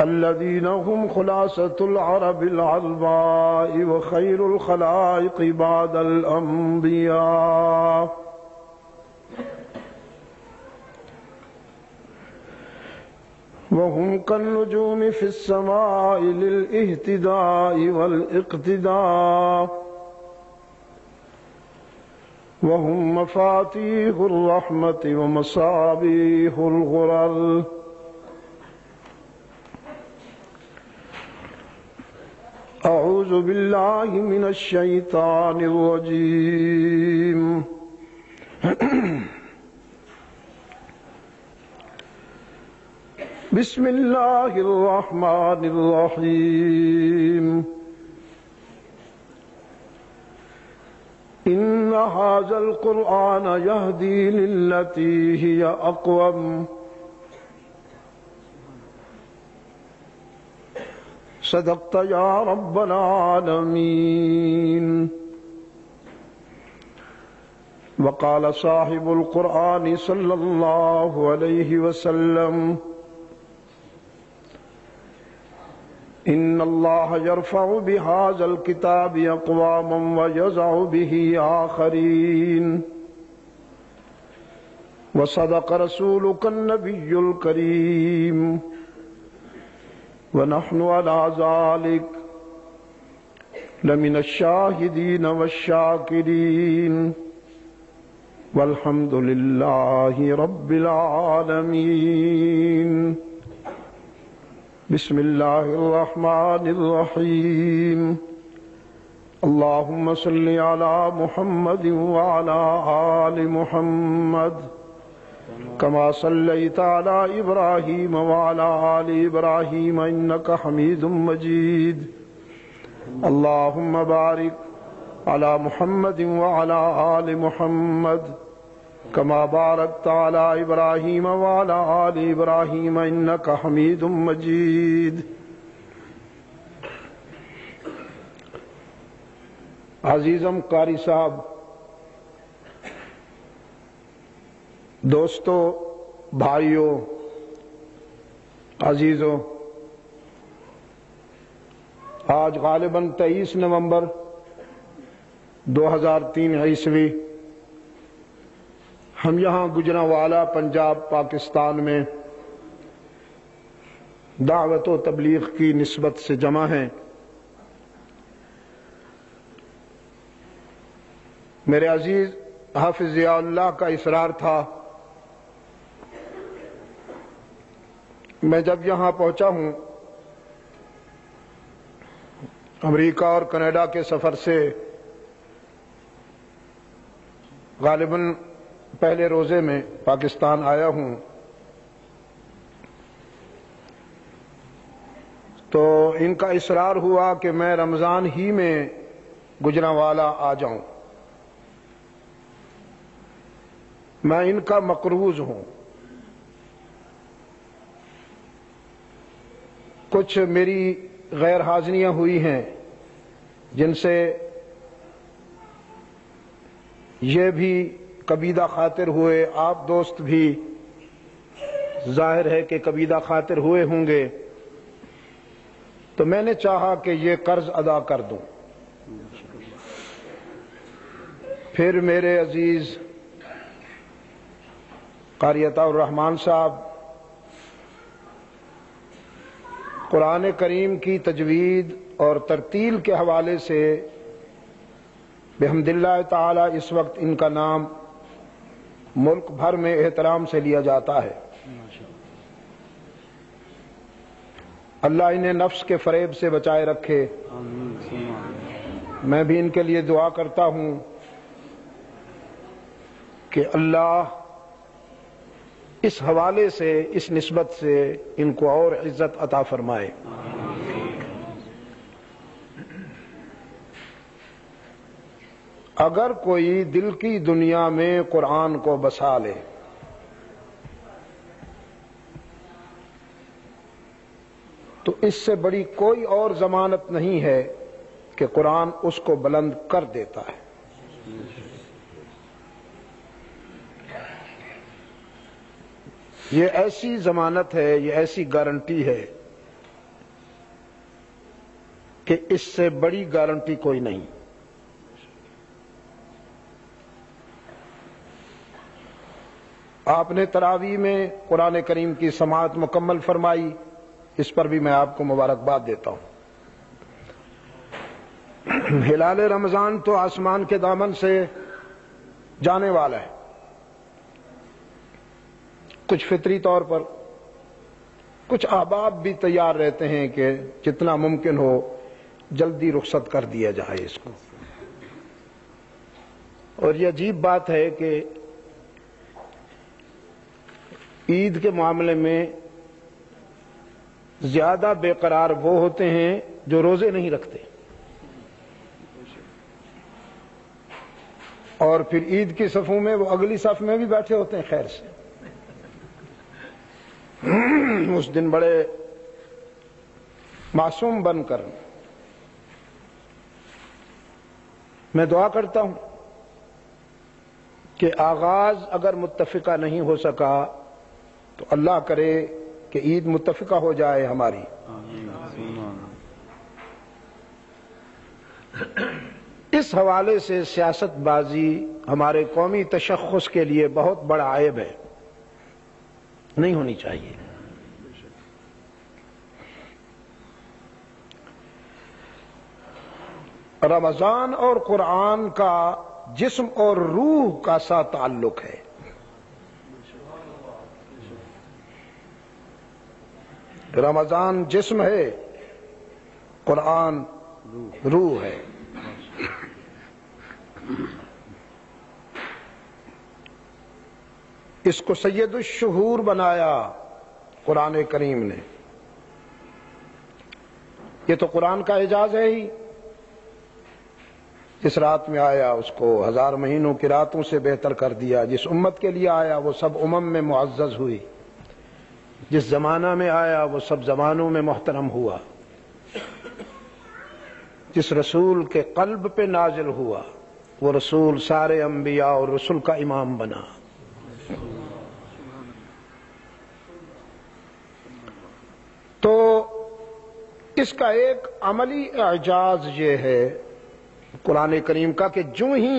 الذين هم خلاصة العرب العلباء وخير الخلائق بعد الأنبياء وهم كالنجوم في السماء للاهتداء والاقتداء وهم مفاتيح الرحمة ومصابيح الغرر أعوذ بالله من الشيطان الرجيم بسم الله الرحمن الرحيم إن هذا القرآن يهدي للتي هي أقوم صدقت يا رب العالمين وقال صاحب القرآن صلى الله عليه وسلم إن الله يرفع بهذا الكتاب أقواما ويضع به آخرين وصدق رسولك النبي الكريم ونحن على ذلك لمن الشاهدين والشاكرين والحمد لله رب العالمين بسم الله الرحمن الرحيم اللهم صل على محمد وعلى آل محمد كما صليت على إبراهيم وعلى آل إبراهيم إنك حميد مجيد اللهم بارك على محمد وعلى آل محمد كما باركت على إبراهيم وعلى آل إبراهيم إنك حميد مجيد عزیزم قاری صاحب، دوستو، بھائیوں، عزیزوں، آج غالباً 23 نومبر 2003 عیسوی ہم یہاں گجرانوالہ پنجاب پاکستان میں دعوت و تبلیغ کی نسبت سے جمع ہیں۔ میرے عزیز حافظ ضیاء اللہ کا اصرار تھا، میں جب یہاں پہنچا ہوں امریکہ اور کینیڈا کے سفر سے، غالباً پہلے روزے میں پاکستان آیا ہوں، تو ان کا اصرار ہوا کہ میں رمضان ہی میں گجرانوالہ آ جاؤں۔ میں ان کا مقروض ہوں۔ کچھ میری غیر حاضریاں ہوئی ہیں جن سے یہ بھی کبیدہ خاطر ہوئے، آپ دوست بھی ظاہر ہے کہ کبیدہ خاطر ہوئے ہوں گے، تو میں نے چاہا کہ یہ قرض ادا کر دوں۔ پھر میرے عزیز قاری عطا الرحمن صاحب قرآن کریم کی تجوید اور ترتیل کے حوالے سے بحمد اللہ تعالی اس وقت ان کا نام ملک بھر میں احترام سے لیا جاتا ہے۔ اللہ انہیں نفس کے فریب سے بچائے رکھے۔ میں بھی ان کے لیے دعا کرتا ہوں کہ اللہ اس حوالے سے، اس نسبت سے ان کو اور عزت عطا فرمائے۔ اگر کوئی دل کی دنیا میں قرآن کو بسا لے تو اس سے بڑی کوئی اور ضمانت نہیں ہے کہ قرآن اس کو بلند کر دیتا ہے۔ یہ ایسی ضمانت ہے، یہ ایسی گارنٹی ہے کہ اس سے بڑی گارنٹی کوئی نہیں۔ آپ نے تراویح میں قرآن کریم کی سماعت مکمل فرمائی، اس پر بھی میں آپ کو مبارکباد دیتا ہوں۔ ہلال رمضان تو آسمان کے دامن سے جانے والا ہے، کچھ فطری طور پر، کچھ احباب بھی تیار رہتے ہیں کہ جتنا ممکن ہو جلدی رخصت کر دیا جائے اس کو۔ اور یہ عجیب بات ہے کہ عید کے معاملے میں زیادہ بے قرار وہ ہوتے ہیں جو روزے نہیں رکھتے، اور پھر عید کی صفوں میں وہ اگلی صف میں بھی بیٹھے ہوتے ہیں خیر سے۔ اس دن بڑے معصوم بن کر میں دعا کرتا ہوں کہ آغاز اگر متفقہ نہیں ہو سکا تو اللہ کرے کہ عید متفقہ ہو جائے ہماری۔ اس حوالے سے سیاست بازی ہمارے قومی تشخص کے لیے بہت بڑا عیب ہے، نہیں ہونی چاہیے۔ رمضان اور قرآن کا جسم اور روح کا سا تعلق ہے۔ رمضان جسم ہے، قرآن روح ہے۔ اس کو سید الشہور بنایا قرآن کریم نے۔ یہ تو قرآن کا اعجاز ہے ہی، جس رات میں آیا اس کو 1000 مہینوں کی راتوں سے بہتر کر دیا، جس امت کے لیے آیا وہ سب امم میں معزز ہوئی، جس زمانہ میں آیا وہ سب زمانوں میں محترم ہوا، جس رسول کے قلب پہ نازل ہوا وہ رسول سارے انبیاء اور رسول کا امام بنا۔ تو اس کا ایک عملی اعجاز یہ ہے قرآن کریم کا کہ جو ہی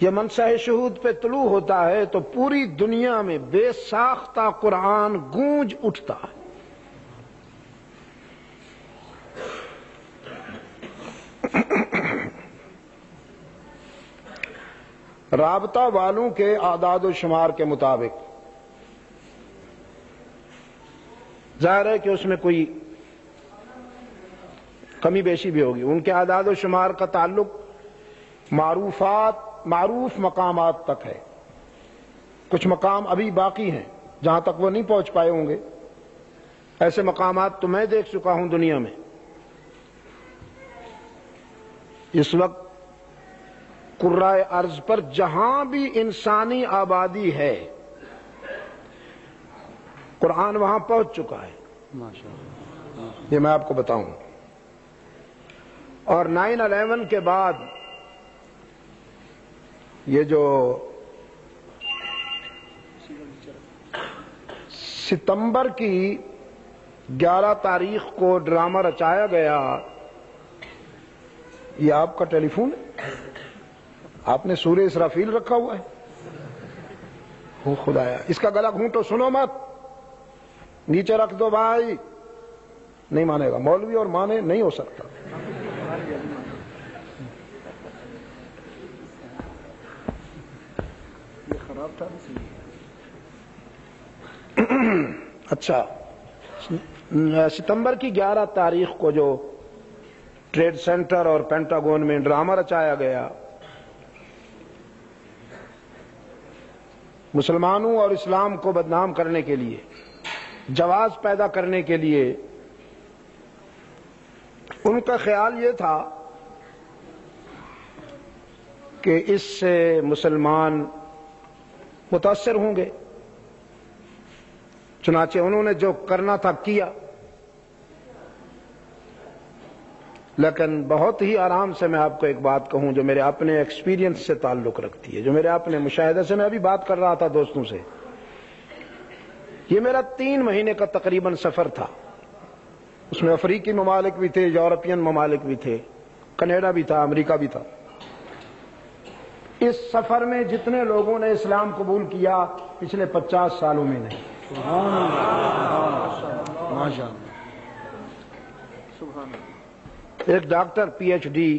یہ منصہ شہود پہ طلوع ہوتا ہے تو پوری دنیا میں بے ساختہ قرآن گونج اٹھتا ہے۔ رابطہ والوں کے اعداد و شمار کے مطابق ظاہر ہے کہ اس میں کوئی کمی بیشی بھی ہوگی، ان کے اعداد و شمار کا تعلق معروف مقامات تک ہے، کچھ مقام ابھی باقی ہیں جہاں تک وہ نہیں پہنچ پائے ہوں گے۔ ایسے مقامات تو میں دیکھ چکا ہوں دنیا میں۔ اس وقت قرۂ ارض پر جہاں بھی انسانی آبادی ہے قرآن وہاں پہنچ چکا ہے، یہ میں آپ کو بتاؤں۔ اور 9/11 کے بعد یہ جو ستمبر کی 11 تاریخ کو ڈرامہ رچایا گیا، یہ آپ کا ٹیلی فون ہے؟ آپ نے سورہ اسرافیل رکھا ہوا ہے؟ او خدایا، اس کا گلا گھونٹو، سنو مت، نیچے رکھ دو بھائی، نہیں مانے گا مولوی، اور مانے نہیں ہو سکتا۔ اچھا، ستمبر کی 11 تاریخ کو جو ٹریڈ سینٹر اور پینٹاگون میں ڈرامہ رچایا گیا، مسلمانوں اور اسلام کو بدنام کرنے کے لیے، جواز پیدا کرنے کے لیے، ان کا خیال یہ تھا کہ اس سے مسلمان متاثر ہوں گے، چنانچہ انہوں نے جو کرنا تھا کیا۔ لیکن بہت ہی آرام سے میں آپ کو ایک بات کہوں جو میرے اپنے ایکسپیرینس سے تعلق رکھتی ہے، جو میرے اپنے مشاہدے سے، میں ابھی بات کر رہا تھا دوستوں سے، یہ میرا 3 مہینے کا تقریباً سفر تھا اس میں افریقی ممالک بھی تھے، یورپین ممالک بھی تھے، کینیڈا بھی تھا، امریکہ بھی تھا۔ اس سفر میں جتنے لوگوں نے اسلام قبول کیا پچھلے 50 سالوں میں نہیں۔ ایک ڈاکٹر پی ایچ ڈی،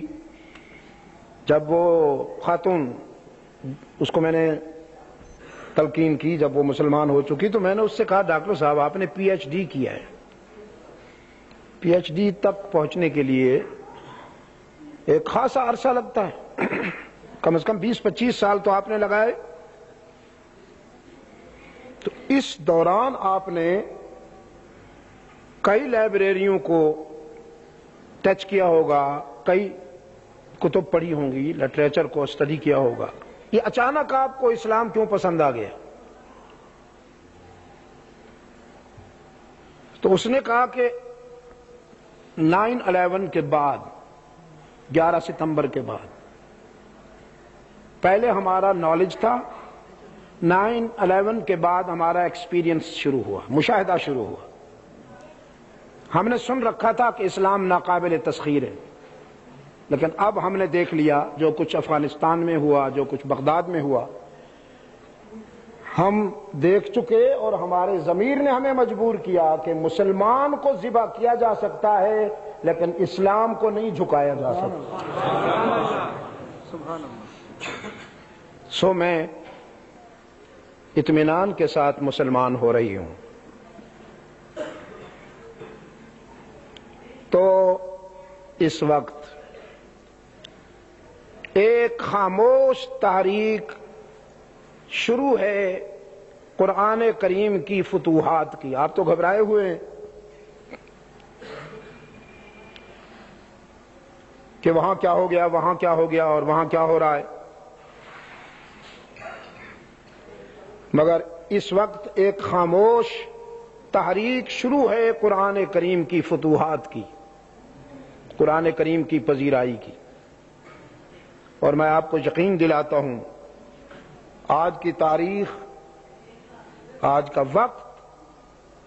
جب وہ خاتون، اس کو میں نے تلقین کی جب وہ مسلمان ہو چکی، تو میں نے اس سے کہا ڈاکٹر صاحب آپ نے پی ایچ ڈی کیا ہے، پی ایچ ڈی تک پہنچنے کے لیے ایک خاصا عرصہ لگتا ہے، کم از کم 20-25 سال تو آپ نے لگائے، تو اس دوران آپ نے کئی لائبریریوں کو ٹچ کیا ہوگا، کئی کتب پڑھی ہوں گی، لٹریچر کو اسٹڈی کیا ہوگا۔ یہ اچانک آپ کو اسلام کیوں پسند آ گیا؟ تو اس نے کہا کہ 9/11 کے بعد، 11 ستمبر کے بعد، پہلے ہمارا نالج تھا، 9/11 کے بعد ہمارا ایکسپیرینس شروع ہوا، مشاہدہ شروع ہوا۔ ہم نے سن رکھا تھا کہ اسلام ناقابل تسخیر ہے، لیکن اب ہم نے دیکھ لیا جو کچھ افغانستان میں ہوا، جو کچھ بغداد میں ہوا، ہم دیکھ چکے، اور ہمارے ضمیر نے ہمیں مجبور کیا کہ مسلمان کو ذبح کیا جا سکتا ہے لیکن اسلام کو نہیں جھکایا جا سکتا۔ سو میں اطمینان کے ساتھ مسلمان ہو رہی ہوں۔ تو اس وقت ایک خاموش تحریک شروع ہے قرآن کریم کی فتوحات کی۔ آپ تو گھبرائے ہوئے ہیں کہ وہاں کیا ہو گیا، وہاں کیا ہو گیا، اور وہاں کیا ہو رہا ہے، مگر اس وقت ایک خاموش تحریک شروع ہے قرآن کریم کی فتوحات کی، قرآن کریم کی پذیرائی کی۔ اور میں آپ کو یقین دلاتا ہوں، آج کی تاریخ، آج کا وقت،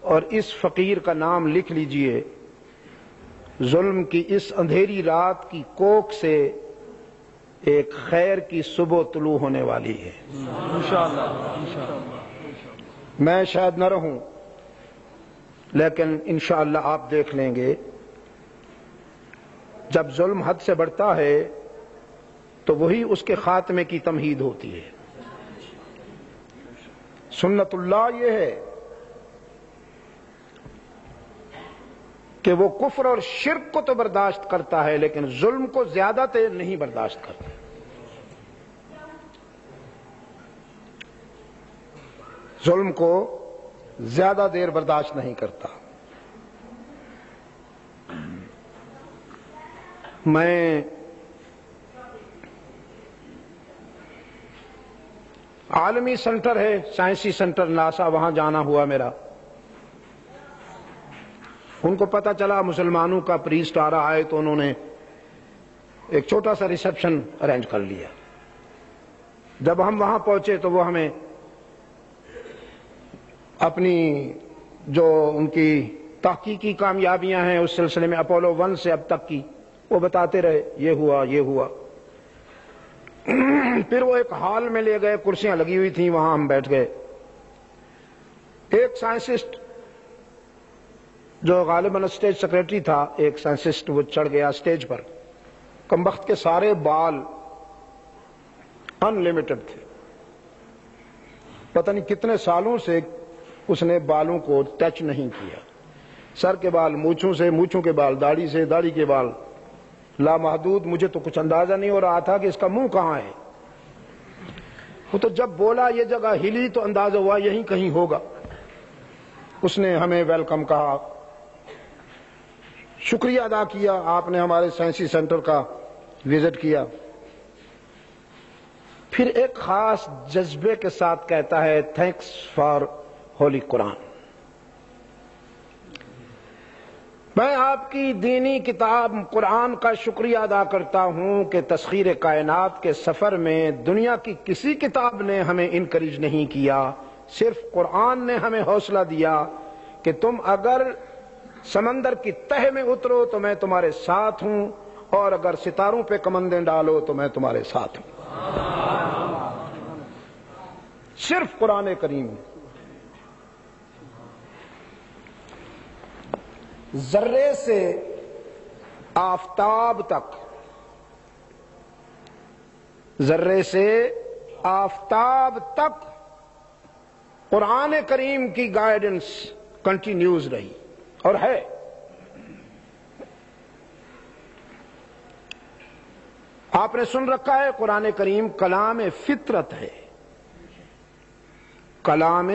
اور اس فقیر کا نام لکھ لیجئے، ظلم کی اس اندھیری رات کی کوکھ سے ایک خیر کی صبح طلوع ہونے والی ہے انشاءاللہ۔ میں شاید نہ رہوں، لیکن انشاءاللہ آپ دیکھ لیں گے، جب ظلم حد سے بڑھتا ہے تو وہی اس کے خاتمے کی تمہید ہوتی ہے۔ سنت اللہ یہ ہے کہ وہ کفر اور شرک کو تو برداشت کرتا ہے لیکن ظلم کو زیادہ دیر نہیں برداشت کرتا۔ ظلم کو زیادہ دیر برداشت نہیں کرتا۔ میں عالمی سینٹر ہے، سائنسی سینٹر ناسا، وہاں جانا ہوا میرا۔ ان کو پتا چلا مسلمانوں کا پریسٹ آ رہا ہے تو انہوں نے ایک چھوٹا سا ریسپشن ارینج کر لیا۔ جب ہم وہاں پہنچے تو وہ ہمیں اپنی جو ان کی تحقیقی کامیابیاں ہیں اس سلسلے میں اپولو 1 سے اب تک کی وہ بتاتے رہے، یہ ہوا یہ ہوا۔ پھر وہ ایک ہال میں لے گئے، کرسیاں لگی ہوئی تھیں، وہاں ہم بیٹھ گئے۔ ایک سائنسسٹ جو غالباً اسٹیج سیکرٹری تھا، ایک سائنسسٹ، وہ چڑھ گیا اسٹیج پر۔ کمبخت کے سارے بال ان لمیٹڈ تھے، پتہ نہیں کتنے سالوں سے اس نے بالوں کو ٹچ نہیں کیا۔ سر کے بال مونچھوں سے، مونچھوں کے بال داڑھی سے، داڑھی کے بال لامحدود۔ مجھے تو کچھ اندازہ نہیں ہو رہا تھا کہ اس کا منہ کہاں ہے۔ وہ تو جب بولا یہ جگہ ہلی تو اندازہ ہوا یہیں کہیں ہوگا۔ اس نے ہمیں ویلکم کہا، شکریہ ادا کیا، آپ نے ہمارے سائنسی سینٹر کا وزٹ کیا۔ پھر ایک خاص جذبے کے ساتھ کہتا ہے، تھینکس فار ہولی قرآن۔ میں آپ کی دینی کتاب قرآن کا شکریہ ادا کرتا ہوں کہ تسخیر کائنات کے سفر میں دنیا کی کسی کتاب نے ہمیں انکریج نہیں کیا، صرف قرآن نے ہمیں حوصلہ دیا کہ تم اگر سمندر کی تہ میں اترو تو میں تمہارے ساتھ ہوں، اور اگر ستاروں پہ کمندیں ڈالو تو میں تمہارے ساتھ ہوں۔ صرف قرآن کریم میں ذرے سے آفتاب تک، ذرے سے آفتاب تک قرآن کریم کی گائیڈنس کنٹینیوز رہی اور ہے۔ آپ نے سن رکھا ہے قرآن کریم کلام فطرت ہے، کلام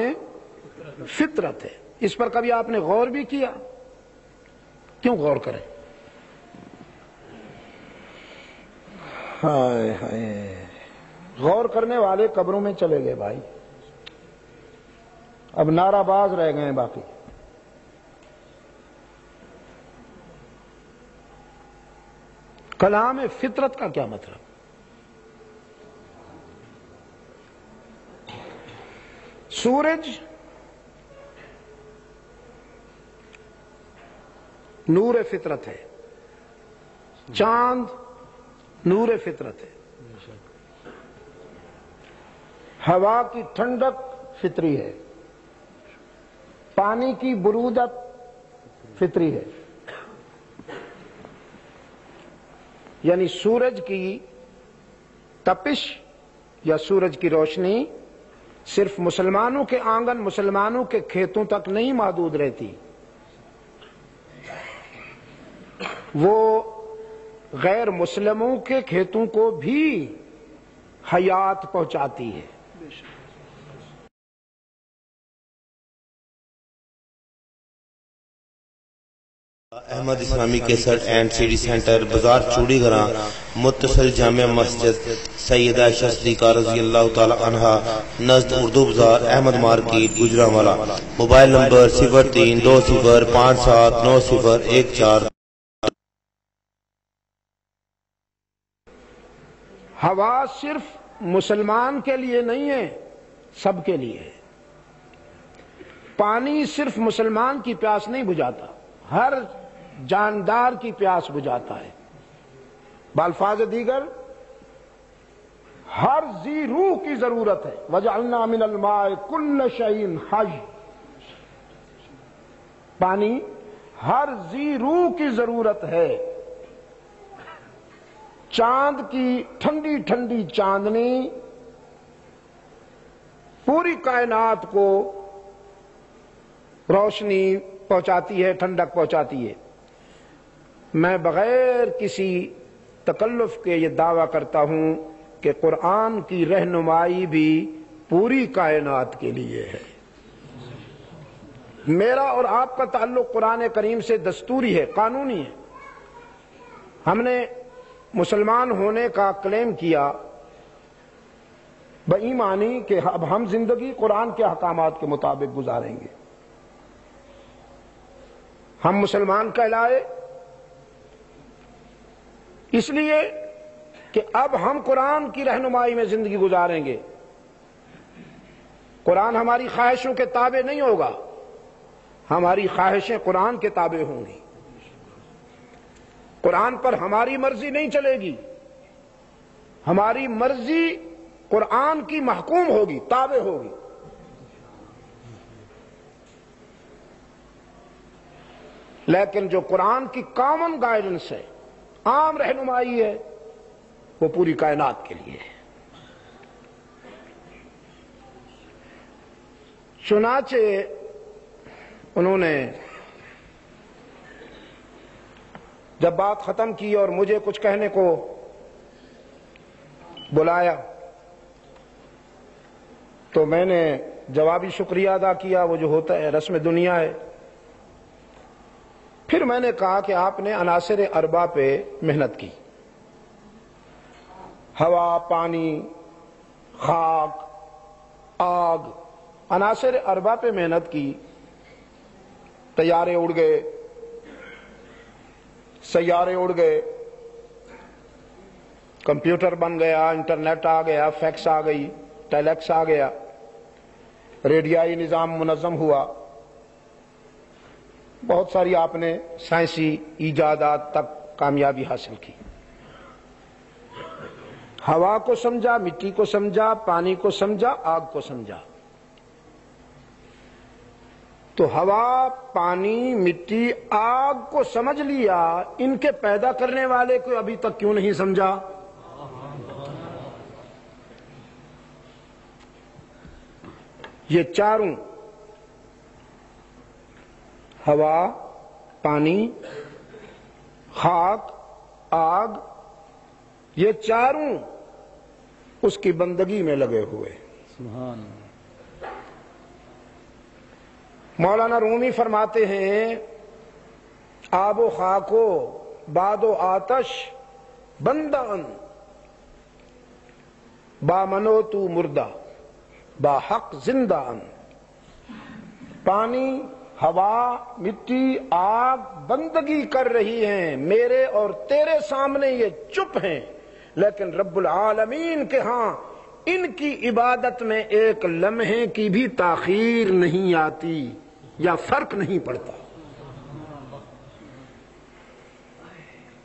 فطرت ہے۔ اس پر کبھی آپ نے غور بھی کیا؟ کیوں غور کریں؟ ہائے ہائے، غور کرنے والے قبروں میں چلے گئے بھائی، اب نعرہ باز رہ گئے باقی۔ کلام فطرت کا کیا مطلب؟ سورج نور فطرت ہے، چاند نور فطرت ہے، ہوا کی ٹھنڈک فطری ہے، پانی کی برودت فطری ہے۔ یعنی سورج کی تپش یا سورج کی روشنی صرف مسلمانوں کے آنگن، مسلمانوں کے کھیتوں تک نہیں محدود رہتی، وہ غیر مسلموں کے کھیتوں کو بھی حیات پہنچاتی ہے۔ Ahmad Islami cassette and C D centre, بازار چوڑی گراں، متصل جامع مسجد سیدہ عائشہ صدیقہ رضی اللہ تعالی عنہا نزد Urdu Bazaar, Ahmad market, Gujranwala. Mobile number 0320579014۔ ہوا صرف مسلمان کے لیے نہیں ہے، سب کے لیے ہے۔ پانی صرف مسلمان کی پیاس نہیں بجھاتا، ہر جاندار کی پیاس بجھاتا ہے۔ بالفاظ دیگر ہر ذی روح کی ضرورت ہے۔ وَجَعَلْنَا مِنَ الْمَاءِ كُلَّ شَيْءٍ حَيٍّ، پانی ہر ذی روح کی ضرورت ہے۔ چاند کی ٹھنڈی ٹھنڈی چاندنی پوری کائنات کو روشنی پہنچاتی ہے، ٹھنڈک پہنچاتی ہے۔ میں بغیر کسی تکلف کے یہ دعویٰ کرتا ہوں کہ قرآن کی رہنمائی بھی پوری کائنات کے لیے ہے۔ میرا اور آپ کا تعلق قرآن کریم سے دستوری ہے، قانونی ہے۔ ہم نے مسلمان ہونے کا کلیم کیا بےایمانی کہ اب ہم زندگی قرآن کے احکامات کے مطابق گزاریں گے۔ ہم مسلمان کہلائے اس لیے کہ اب ہم قرآن کی رہنمائی میں زندگی گزاریں گے۔ قرآن ہماری خواہشوں کے تابع نہیں ہوگا، ہماری خواہشیں قرآن کے تابع ہوں گی۔ قرآن پر ہماری مرضی نہیں چلے گی، ہماری مرضی قرآن کی محکوم ہوگی، تابع ہوگی۔ لیکن جو قرآن کی کامن گائیڈنس ہے، عام رہنمائی ہے، وہ پوری کائنات کے لیے ہے۔ چنانچہ انہوں نے جب بات ختم کی اور مجھے کچھ کہنے کو بلایا تو میں نے جوابی شکریہ ادا کیا، وہ جو ہوتا ہے رسم دنیا ہے۔ پھر میں نے کہا کہ آپ نے عناصر اربع پہ محنت کی، ہوا، پانی، خاک، آگ، عناصر اربع پہ محنت کی۔ طیارے اڑ گئے، سیارے اڑ گئے، کمپیوٹر بن گیا، انٹرنیٹ آ گیا، فیکس آ گئی، ٹیلیکس آ گیا، ریڈیائی نظام منظم ہوا۔ بہت ساری آپ نے سائنسی ایجادات تک کامیابی حاصل کی. ہوا کو سمجھا، مٹی کو سمجھا، پانی کو سمجھا، آگ کو سمجھا. تو ہوا، پانی، مٹی، آگ کو سمجھ لیا، ان کے پیدا کرنے والے کو ابھی تک کیوں نہیں سمجھا؟ یہ چاروں، ہوا، پانی، خاک، آگ، یہ چاروں اس کی بندگی میں لگے ہوئے. سبحان. مولانا رومی فرماتے ہیں آب و خاک و باد و آتش بندان، با منو تو مردہ با حق زندہ ان. پانی، ہوا، مٹی، آگ بندگی کر رہی ہیں، میرے اور تیرے سامنے یہ چپ ہیں، لیکن رب العالمین کے ہاں ان کی عبادت میں ایک لمحے کی بھی تاخیر نہیں آتی یا فرق نہیں پڑتا،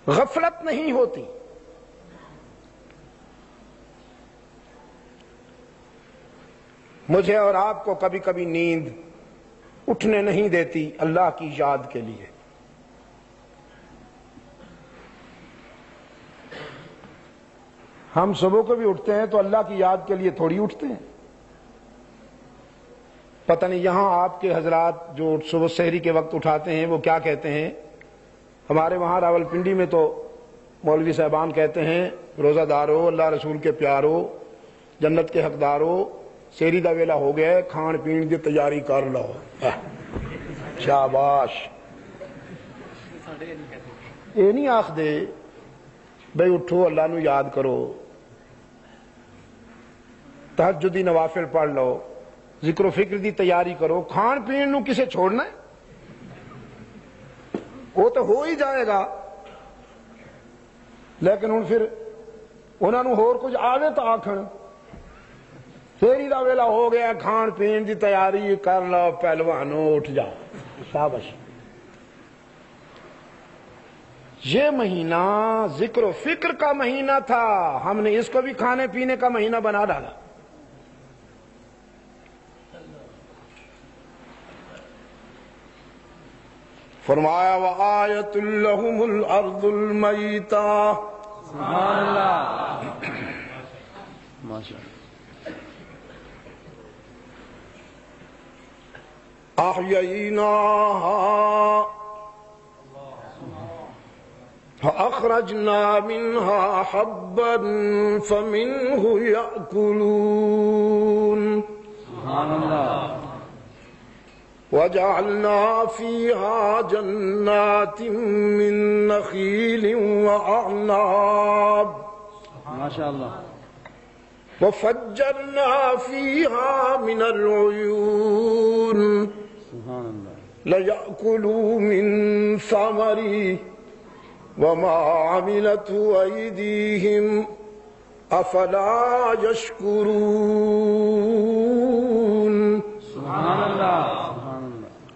غفلت نہیں ہوتی. مجھے اور آپ کو کبھی کبھی نیند اٹھنے نہیں دیتی اللہ کی یاد کے لیے. ہم صبح کو بھی اٹھتے ہیں تو اللہ کی یاد کے لیے تھوڑی اٹھتے ہیں. پتہ نہیں یہاں آپ کے حضرات جو صبح سحری کے وقت اٹھاتے ہیں وہ کیا کہتے ہیں. ہمارے وہاں راولپنڈی میں تو مولوی صاحبان کہتے ہیں روزہ دارو، اللہ رسول کے پیارو، جنت کے حقدارو، سحری دا ویلا ہو گیا، کھان پین کی تیاری کر لو. شاباش. یہ نہیں آخ دے بھئی اٹھو اللہ نو یاد کرو، تہجدی نوافل پڑھ لو، ذکر و فکر دی تیاری کرو. کھان پین نو کسے چھوڑنا ہے؟ وہ تو ہو ہی جائے گا، لیکن ہن پھر انہاں نو ہور کچھ آوے تو آکھن سحری دا ویلا ہو گیا، کھان پین دی تیاری کر لو، پہلوانو اٹھ جاؤ. شاباش. یہ مہینہ ذکر و فکر کا مہینہ تھا، ہم نے اس کو بھی کھانے پینے کا مہینہ بنا ڈالا. فرمایا وآیۃ لہم الارض المیتہ. سبحان اللہ. ماشاء اللہ. احییناہا فأخرجنا منها حبا فمنه يأكلون. سبحان اللہ. وجعلنا فيها جنات من نخيل وأعناب ماشاء اللہ. وفجرنا فيها من العيون سبحان اللہ. ليأكلوا من ثمره وما عملته أيديهم أفلا يشكرون. سبحان اللہ.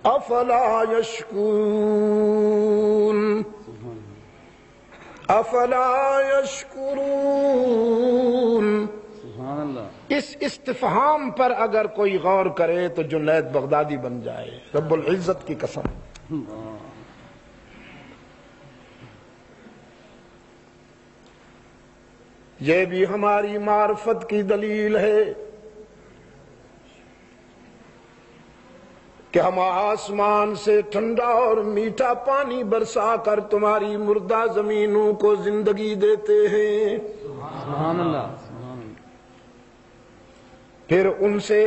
افلا یشکرون افلا یشکرون. سبحان اللہ. اس استفہام پر اگر کوئی غور کرے تو جنید بغدادی بن جائے، رب العزت کی قسم. یہ بھی ہماری معرفت کی دلیل ہے کہ ہم آسمان سے ٹھنڈا اور میٹھا پانی برسا کر تمہاری مردہ زمینوں کو زندگی دیتے ہیں، سبحان اللہ. پھر ان سے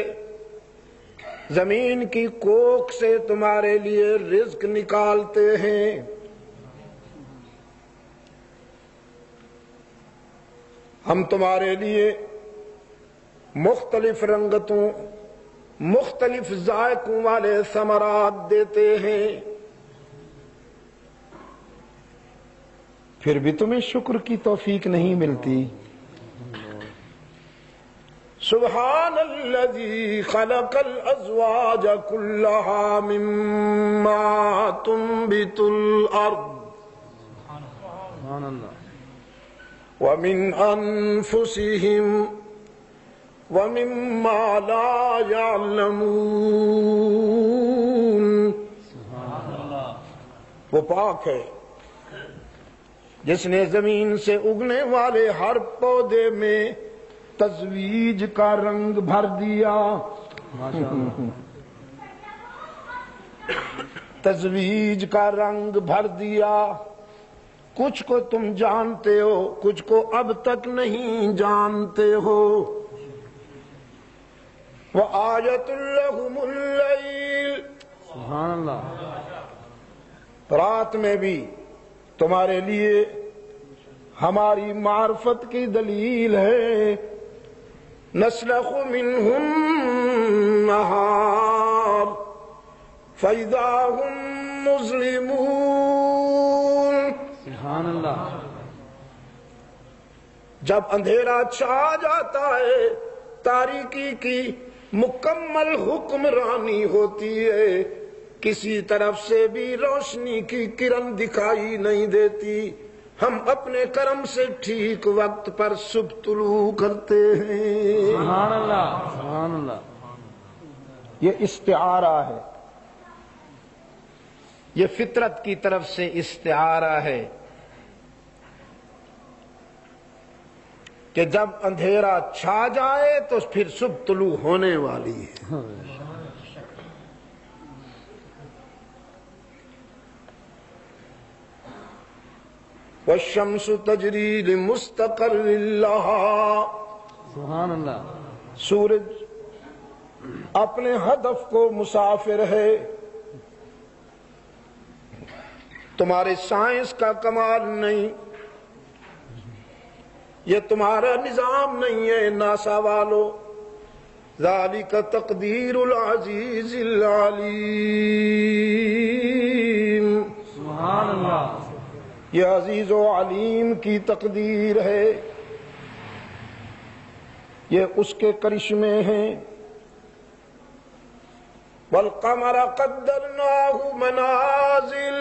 زمین کی کوکھ سے تمہارے لیے رزق نکالتے ہیں. ہم تمہارے لیے مختلف رنگتوں، مختلف ذائقوں والے ثمرات دیتے ہیں، پھر بھی تمہیں شکر کی توفیق نہیں ملتی. سبحان الذي خلق الأزواج كلها مما تنبت الأرض سبحان اللہ ومن أنفسهم ومما لا يعلمون. وہ پاک ہے جس نے زمین سے اگنے والے ہر پودے میں تزویج کا رنگ بھر دیا. تزویج کا رنگ بھر دیا. کچھ کو تم جانتے ہو، کچھ کو اب تک نہیں جانتے ہو. وآیۃ لہم اللیل، سبحان اللہ. رات میں بھی تمہارے لیے ہماری معرفت کی دلیل ہے. نسلخ منہ النہار فإذا ہم مظلمون. سبحان اللہ. جب اندھیرا چھا جاتا ہے، تاریکی کی مکمل حکمرانی ہوتی ہے، کسی طرف سے بھی روشنی کی کرن دکھائی نہیں دیتی. ہم اپنے کرم سے ٹھیک وقت پر صبح طلوع کرتے ہیں. سبحان اللہ. سبحان اللہ. یہ استعارہ ہے، یہ فطرت کی طرف سے استعارہ ہے کہ جب اندھیرا چھا جائے تو پھر صبح طلوع ہونے والی ہے. والشمس تجری لمستقر لها. سبحان اللہ. سورج اپنے ہدف کو مسافر ہے. تمہارے سائنس کا کمال نہیں، یہ تمہارا نظام نہیں ہے ناسا والو. ذالک تقدیر العزیز العلیم. سبحان اللہ. یہ عزیز و علیم کی تقدیر ہے، یہ اس کے کرشمے ہیں. والقمر قدرناہ منازل،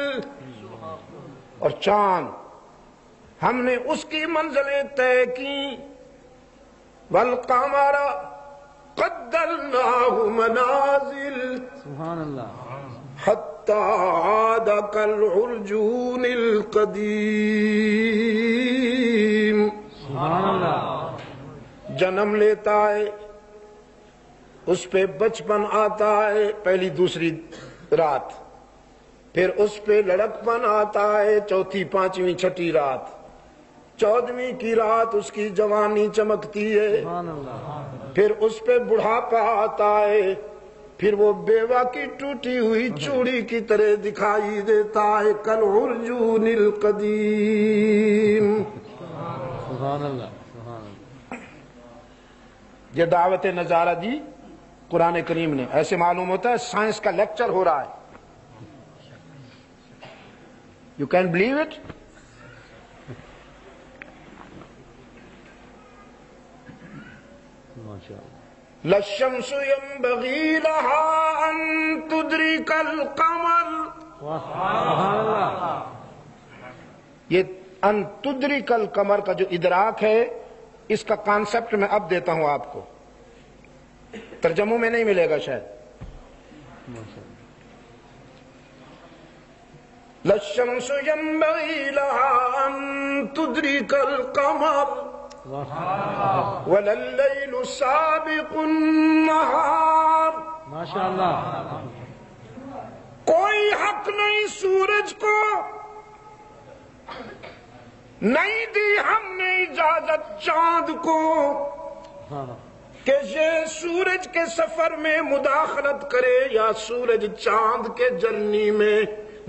اور چاند ہم نے اس کی منزلیں طے کی. والقمر قدرناہ منازل سبحان اللہ. حتی عاد کالعرجون القدیم. سبحان اللہ. جنم لیتا ہے، اس پہ بچپن آتا ہے پہلی دوسری رات، پھر اس پہ لڑکپن آتا ہے چوتھی پانچویں چھٹی رات، 14ویں کی رات اس کی جوانی چمکتی ہے، سبحان اللہ. پھر اس پہ بڑھاپا آتا ہے، پھر وہ بیوہ کی ٹوٹی ہوئی چوڑی کی طرح دکھائی دیتا ہے. کالعرجون القدیم. سبحان اللہ. سبحان اللہ. یہ دعوت نظارہ جی قرآن کریم نے، ایسے معلوم ہوتا ہے سائنس کا لیکچر ہو رہا ہے. You can believe it. ماشاء اللہ. للشمس ينبغي لها أن تدرك القمر. سبحان اللہ. یہ ان تدرک القمر کا جو ادراک ہے، اس کا کانسیپٹ میں اب دیتا ہوں آپ کو، ترجموں میں نہیں ملے گا شاید. للشمس ينبغي لها أن تدرك القمر وللليل سابق النهار. ماشاء اللہ. کوئی حق نہیں سورج کو، نہیں دی ہم نے اجازت چاند کو کہ یہ سورج کے سفر میں مداخلت کرے یا سورج چاند کے جرنی میں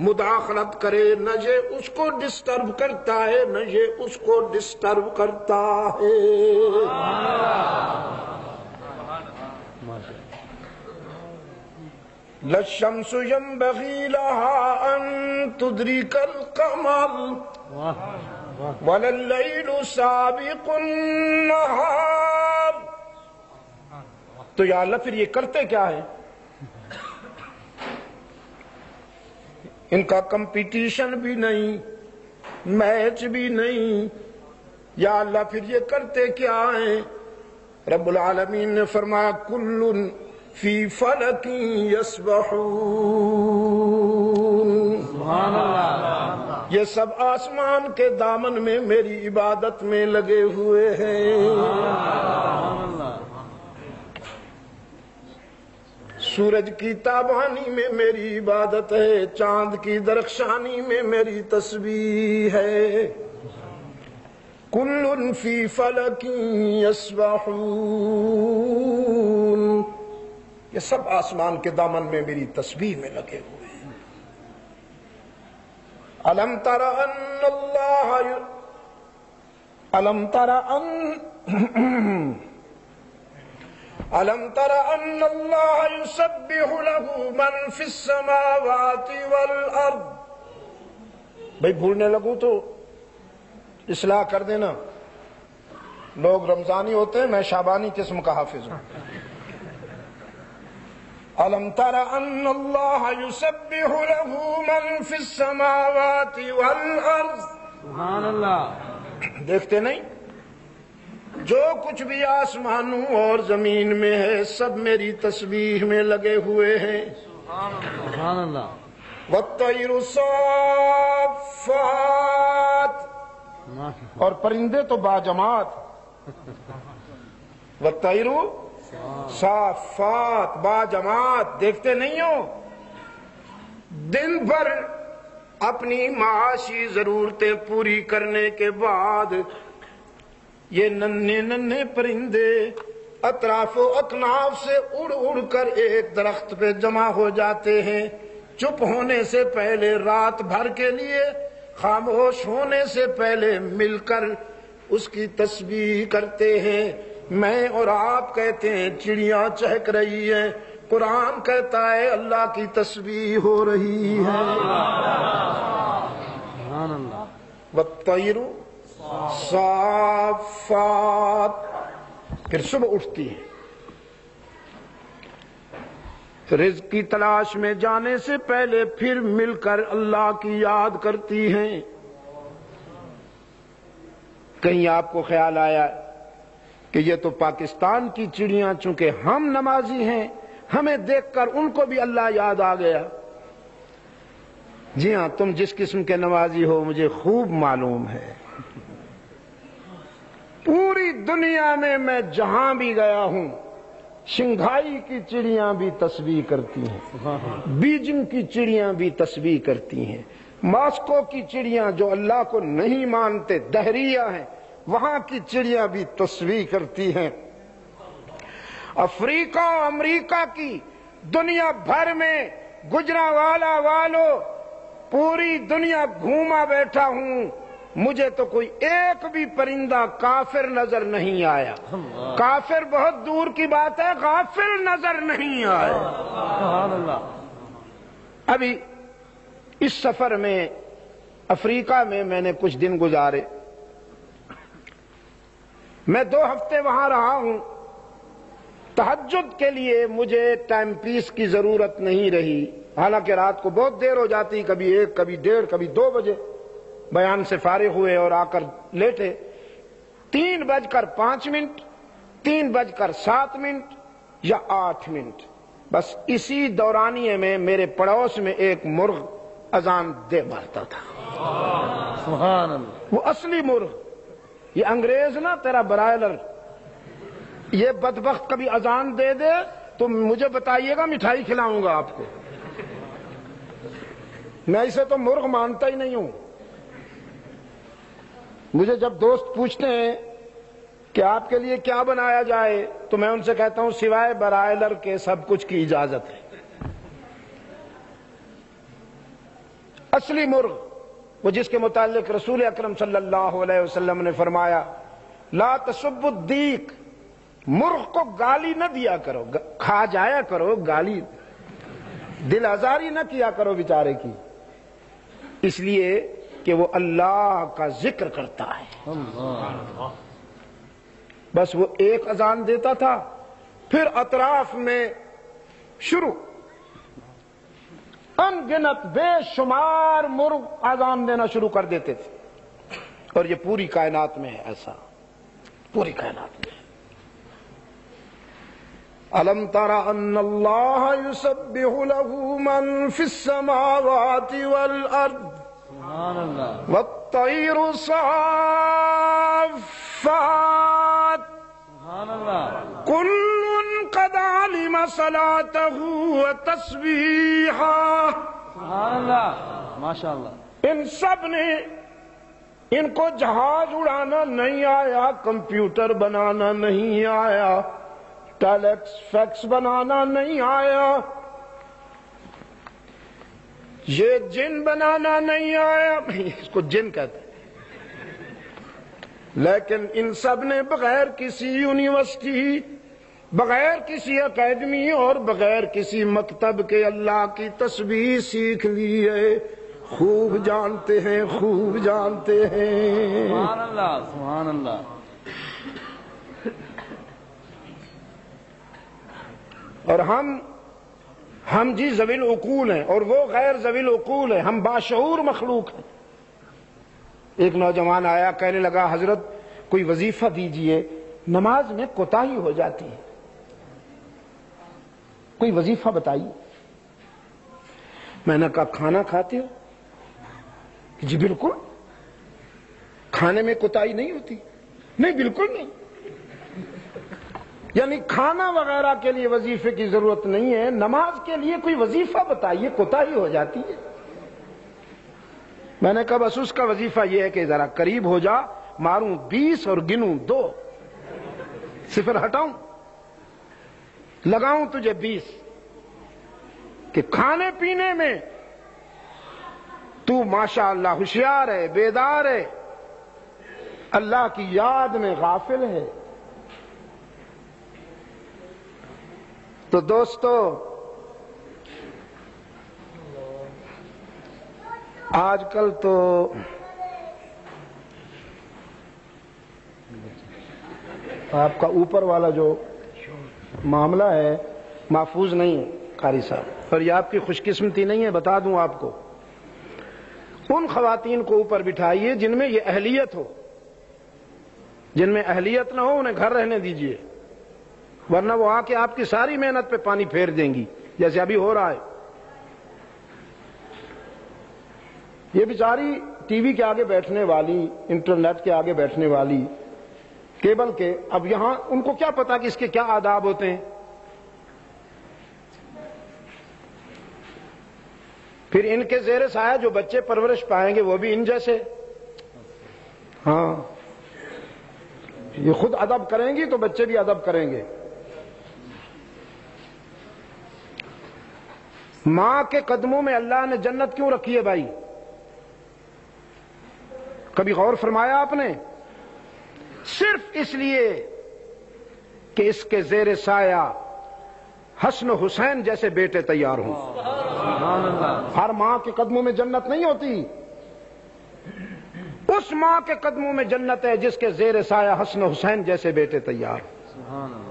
مداخلت کرے. نہ یہ اس کو ڈسٹرب کرتا ہے، نہ یہ اس کو ڈسٹرب کرتا ہے. للشمس ينبغي لها أن تدرك القمر وللليل سابق النهار. تو یا اللہ پھر یہ کرتے کیا ہے؟ ان کا کمپٹیشن بھی نہیں، میچ بھی نہیں، یا اللہ پھر یہ کرتے کیا ہیں؟ رب العالمین نے فرمایا کل فی فلک یسبحون، سبحان اللہ، یہ سب آسمان کے دامن میں میری عبادت میں لگے ہوئے ہیں۔ سبحان اللہ، سورج کی تابانی میں میری عبادت ہے، چاند کی درخشانی میں میری تسبیح ہے۔ کل فی فلک یسبحون، یہ سب آسمان کے دامن میں میری تسبیح میں لگے ہوئے ہیں۔ الم تر ان اللہ الم تر ان اللہ یسبح له من فی السماوات والارض۔ بھئی بھولنے لگوں تو اصلاح کر دینا، لوگ رمضانی ہوتے ہیں، میں شعبانی قسم کا حافظ ہوں۔ الم تر ان اللہ یسبح له من فی السماوات والارض، سبحان اللہ، دیکھتے نہیں؟ جو کچھ بھی آسمانوں اور زمین میں ہے سب میری تسبیح میں لگے ہوئے ہیں۔ سبحان اللہ، والطیر صافات، اور پرندے تو باجماعت، والطیر صافات باجماعت، دیکھتے نہیں ہو؟ دن بھر اپنی معاشی ضرورتیں پوری کرنے کے بعد یہ ننھے ننھے پرندے اطراف و اکناف سے اڑ اڑ کر ایک درخت پہ جمع ہو جاتے ہیں، چپ ہونے سے پہلے رات بھر کے لیے، خاموش ہونے سے پہلے مل کر اس کی تسبیح کرتے ہیں۔ میں اور آپ کہتے ہیں چڑیاں چہک رہی ہیں، قرآن کہتا ہے اللہ کی تسبیح ہو رہی ہے۔ سبحان اللہ، والطیر صافات، پھر صبح اٹھتی ہے، رزق کی تلاش میں جانے سے پہلے پھر مل کر اللہ کی یاد کرتی ہیں۔ کہیں آپ کو خیال آیا کہ یہ تو پاکستان کی چڑیاں، چونکہ ہم نمازی ہیں، ہمیں دیکھ کر ان کو بھی اللہ یاد آ گیا؟ جی ہاں، تم جس قسم کے نمازی ہو مجھے خوب معلوم ہے۔ پوری دنیا میں جہاں بھی گیا ہوں، شنگھائی کی چڑیاں بھی تسبیح کرتی ہیں، بیجنگ کی چڑیاں بھی تسبیح کرتی ہیں، ماسکو کی چڑیاں جو اللہ کو نہیں مانتے دہریہ ہیں، وہاں کی چڑیاں بھی تسبیح کرتی ہیں۔ افریقہ و امریکہ کی، دنیا بھر میں گجرانوالہ والوں، پوری دنیا گھوما بیٹھا ہوں، مجھے تو کوئی ایک بھی پرندہ کافر نظر نہیں آیا۔ کافر بہت دور کی بات ہے، غافل نظر نہیں آیا۔ سبحان اللہ، ابھی اس سفر میں افریقہ میں نے کچھ دن گزارے، میں 2 ہفتے وہاں رہا ہوں۔ تہجد کے لیے مجھے ٹائم پیس کی ضرورت نہیں رہی، حالانکہ رات کو بہت دیر ہو جاتی، کبھی 1، کبھی 1:30، کبھی 2 بجے بیان سے فارغ ہوئے اور آ کر لیٹے۔ 3:05، 3:07 یا 8، بس اسی دورانیے میں میرے پڑوس میں ایک مرغ اذان دے مارتا تھا۔ سبحان اللہ، وہ اصلی مرغ، یہ انگریز نہ تیرا برائلر، یہ بدبخت کبھی اذان دے دے تو مجھے بتائیے گا، مٹھائی کھلاؤں گا آپ کو۔ میں اسے تو مرغ مانتا ہی نہیں ہوں۔ مجھے جب دوست پوچھتے ہیں کہ آپ کے لیے کیا بنایا جائے تو میں ان سے کہتا ہوں سوائے برائلر کے سب کچھ کی اجازت ہے۔ اصلی مرغ وہ جس کے متعلق رسول اکرم صلی اللہ علیہ وسلم نے فرمایا لا تسب الدیک، مرغ کو گالی نہ دیا کرو، کھا جایا کرو، گالی دل آزاری نہ کیا کرو بیچارے کی، اس لیے کہ وہ اللہ کا ذکر کرتا ہے۔ بس وہ ایک اذان دیتا تھا پھر اطراف میں شروع ان گنت بے شمار مرغ اذان دینا شروع کر دیتے تھے. اور یہ پوری کائنات میں ہے ایسا، پوری کائنات میں. الم تر ان اللہ یسبح له من فی السماوات والارض سبحان اللہ. والطیر صافات سبحان اللہ. کل قد علم صلاته وتسبیحہ. سبحان اللہ. ماشاء اللہ. ان سب نے، ان کو جہاز اڑانا نہیں آیا، کمپیوٹر بنانا نہیں آیا، ٹیلیکس فیکس بنانا نہیں آیا، یہ جن بنانا نہیں آیا، اس کو جن کہتے ہیں، لیکن ان سب نے بغیر کسی یونیورسٹی، بغیر کسی اکیڈمی اور بغیر کسی مکتب کے اللہ کی تسبیح سیکھ لی ہے. خوب جانتے ہیں، خوب جانتے ہیں. سبحان اللہ. سبحان اللہ. اور ہم جی ذوی العقول ہیں اور وہ غیر ذوی العقول ہیں، ہم باشعور مخلوق ہیں. ایک نوجوان آیا، کہنے لگا حضرت کوئی وظیفہ دیجئے، نماز میں کوتاہی ہو جاتی ہے، کوئی وظیفہ بتائیے. میں نے کہا کھانا کھاتے ہو؟ جی بالکل، کھانے میں کوتاہی نہیں ہوتی. نہیں بالکل نہیں. یعنی کھانا وغیرہ کے لیے وظیفے کی ضرورت نہیں ہے، نماز کے لیے کوئی وظیفہ بتائیے، کوتاہی ہو جاتی ہے. میں نے کہا بس اس کا وظیفہ یہ ہے کہ ذرا قریب ہو جا، ماروں 20 اور گنوں 2، صفر ہٹاؤں، لگاؤں تجھے 20، کہ کھانے پینے میں تو ماشاءاللہ ہوشیار ہے، بیدار ہے، اللہ کی یاد میں غافل ہے. تو دوستو، آج کل تو آپ کا اوپر والا جو معاملہ ہے محفوظ نہیں ہے قاری صاحب، اور یہ آپ کی خوش قسمتی نہیں ہے. بتا دوں آپ کو، ان خواتین کو اوپر بٹھائیے جن میں یہ اہلیت ہو، جن میں اہلیت نہ ہو انہیں گھر رہنے دیجئے، ورنہ وہ آ کے آپ کی ساری محنت پہ پانی پھیر دیں گی جیسے ابھی ہو رہا ہے. یہ بیچاری ٹی وی کے آگے بیٹھنے والی، انٹرنیٹ کے آگے بیٹھنے والی، کیبل کے، اب یہاں ان کو کیا پتا کہ اس کے کیا آداب ہوتے ہیں. پھر ان کے زیر سایہ جو بچے پرورش پائیں گے وہ بھی ان جیسے، ہاں یہ خود ادب کریں گی تو بچے بھی ادب کریں گے. ماں کے قدموں میں اللہ نے جنت کیوں رکھی ہے بھائی؟ کبھی غور فرمایا آپ نے؟ صرف اس لیے کہ اس کے زیر سایہ حسن و حسین جیسے بیٹے تیار ہوں. سبحان اللہ. ہر ماں کے قدموں میں جنت نہیں ہوتی، اس ماں کے قدموں میں جنت ہے جس کے زیر سایہ حسن و حسین جیسے بیٹے تیار. سبحان اللہ.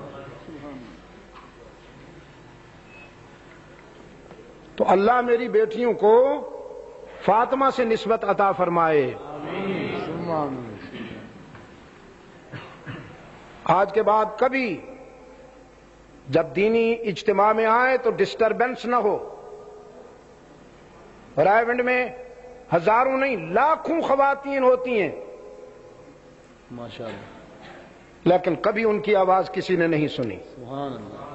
تو اللہ میری بیٹیوں کو فاطمہ سے نسبت عطا فرمائے. آج کے بعد کبھی جب دینی اجتماع میں آئے تو ڈسٹربنس نہ ہو. رائے ونڈ میں ہزاروں نہیں لاکھوں خواتین ہوتی ہیں ماشاءاللہ، لیکن کبھی ان کی آواز کسی نے نہیں سنی. سبحان اللہ.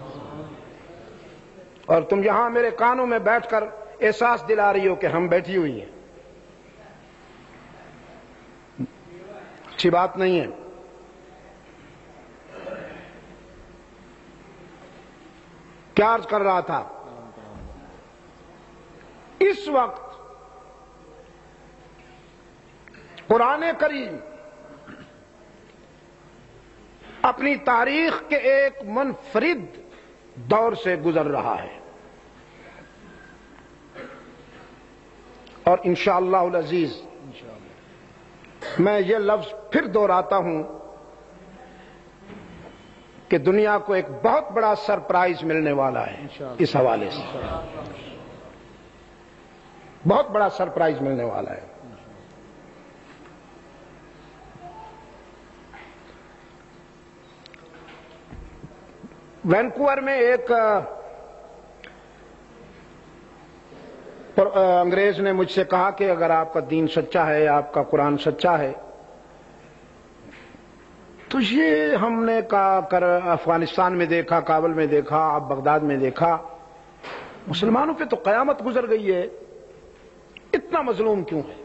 اور تم یہاں میرے کانوں میں بیٹھ کر احساس دلا رہی ہو کہ ہم بیٹھی ہوئی ہیں. اچھی بات نہیں ہے. کیا عرض کر رہا تھا؟ اس وقت قرآن کریم اپنی تاریخ کے ایک منفرد دور سے گزر رہا ہے، اور انشاءاللہ العزیز میں یہ لفظ پھر دہراتا ہوں کہ دنیا کو ایک بہت بڑا سرپرائز ملنے والا ہے اس حوالے سے، بہت بڑا سرپرائز ملنے والا ہے۔ وینکوور میں ایک انگریز نے مجھ سے کہا کہ اگر آپ کا دین سچا ہے، آپ کا قرآن سچا ہے، تو یہ ہم نے کر افغانستان میں دیکھا، کابل میں دیکھا، آپ بغداد میں دیکھا، مسلمانوں پہ تو قیامت گزر گئی ہے، اتنا مظلوم کیوں ہے؟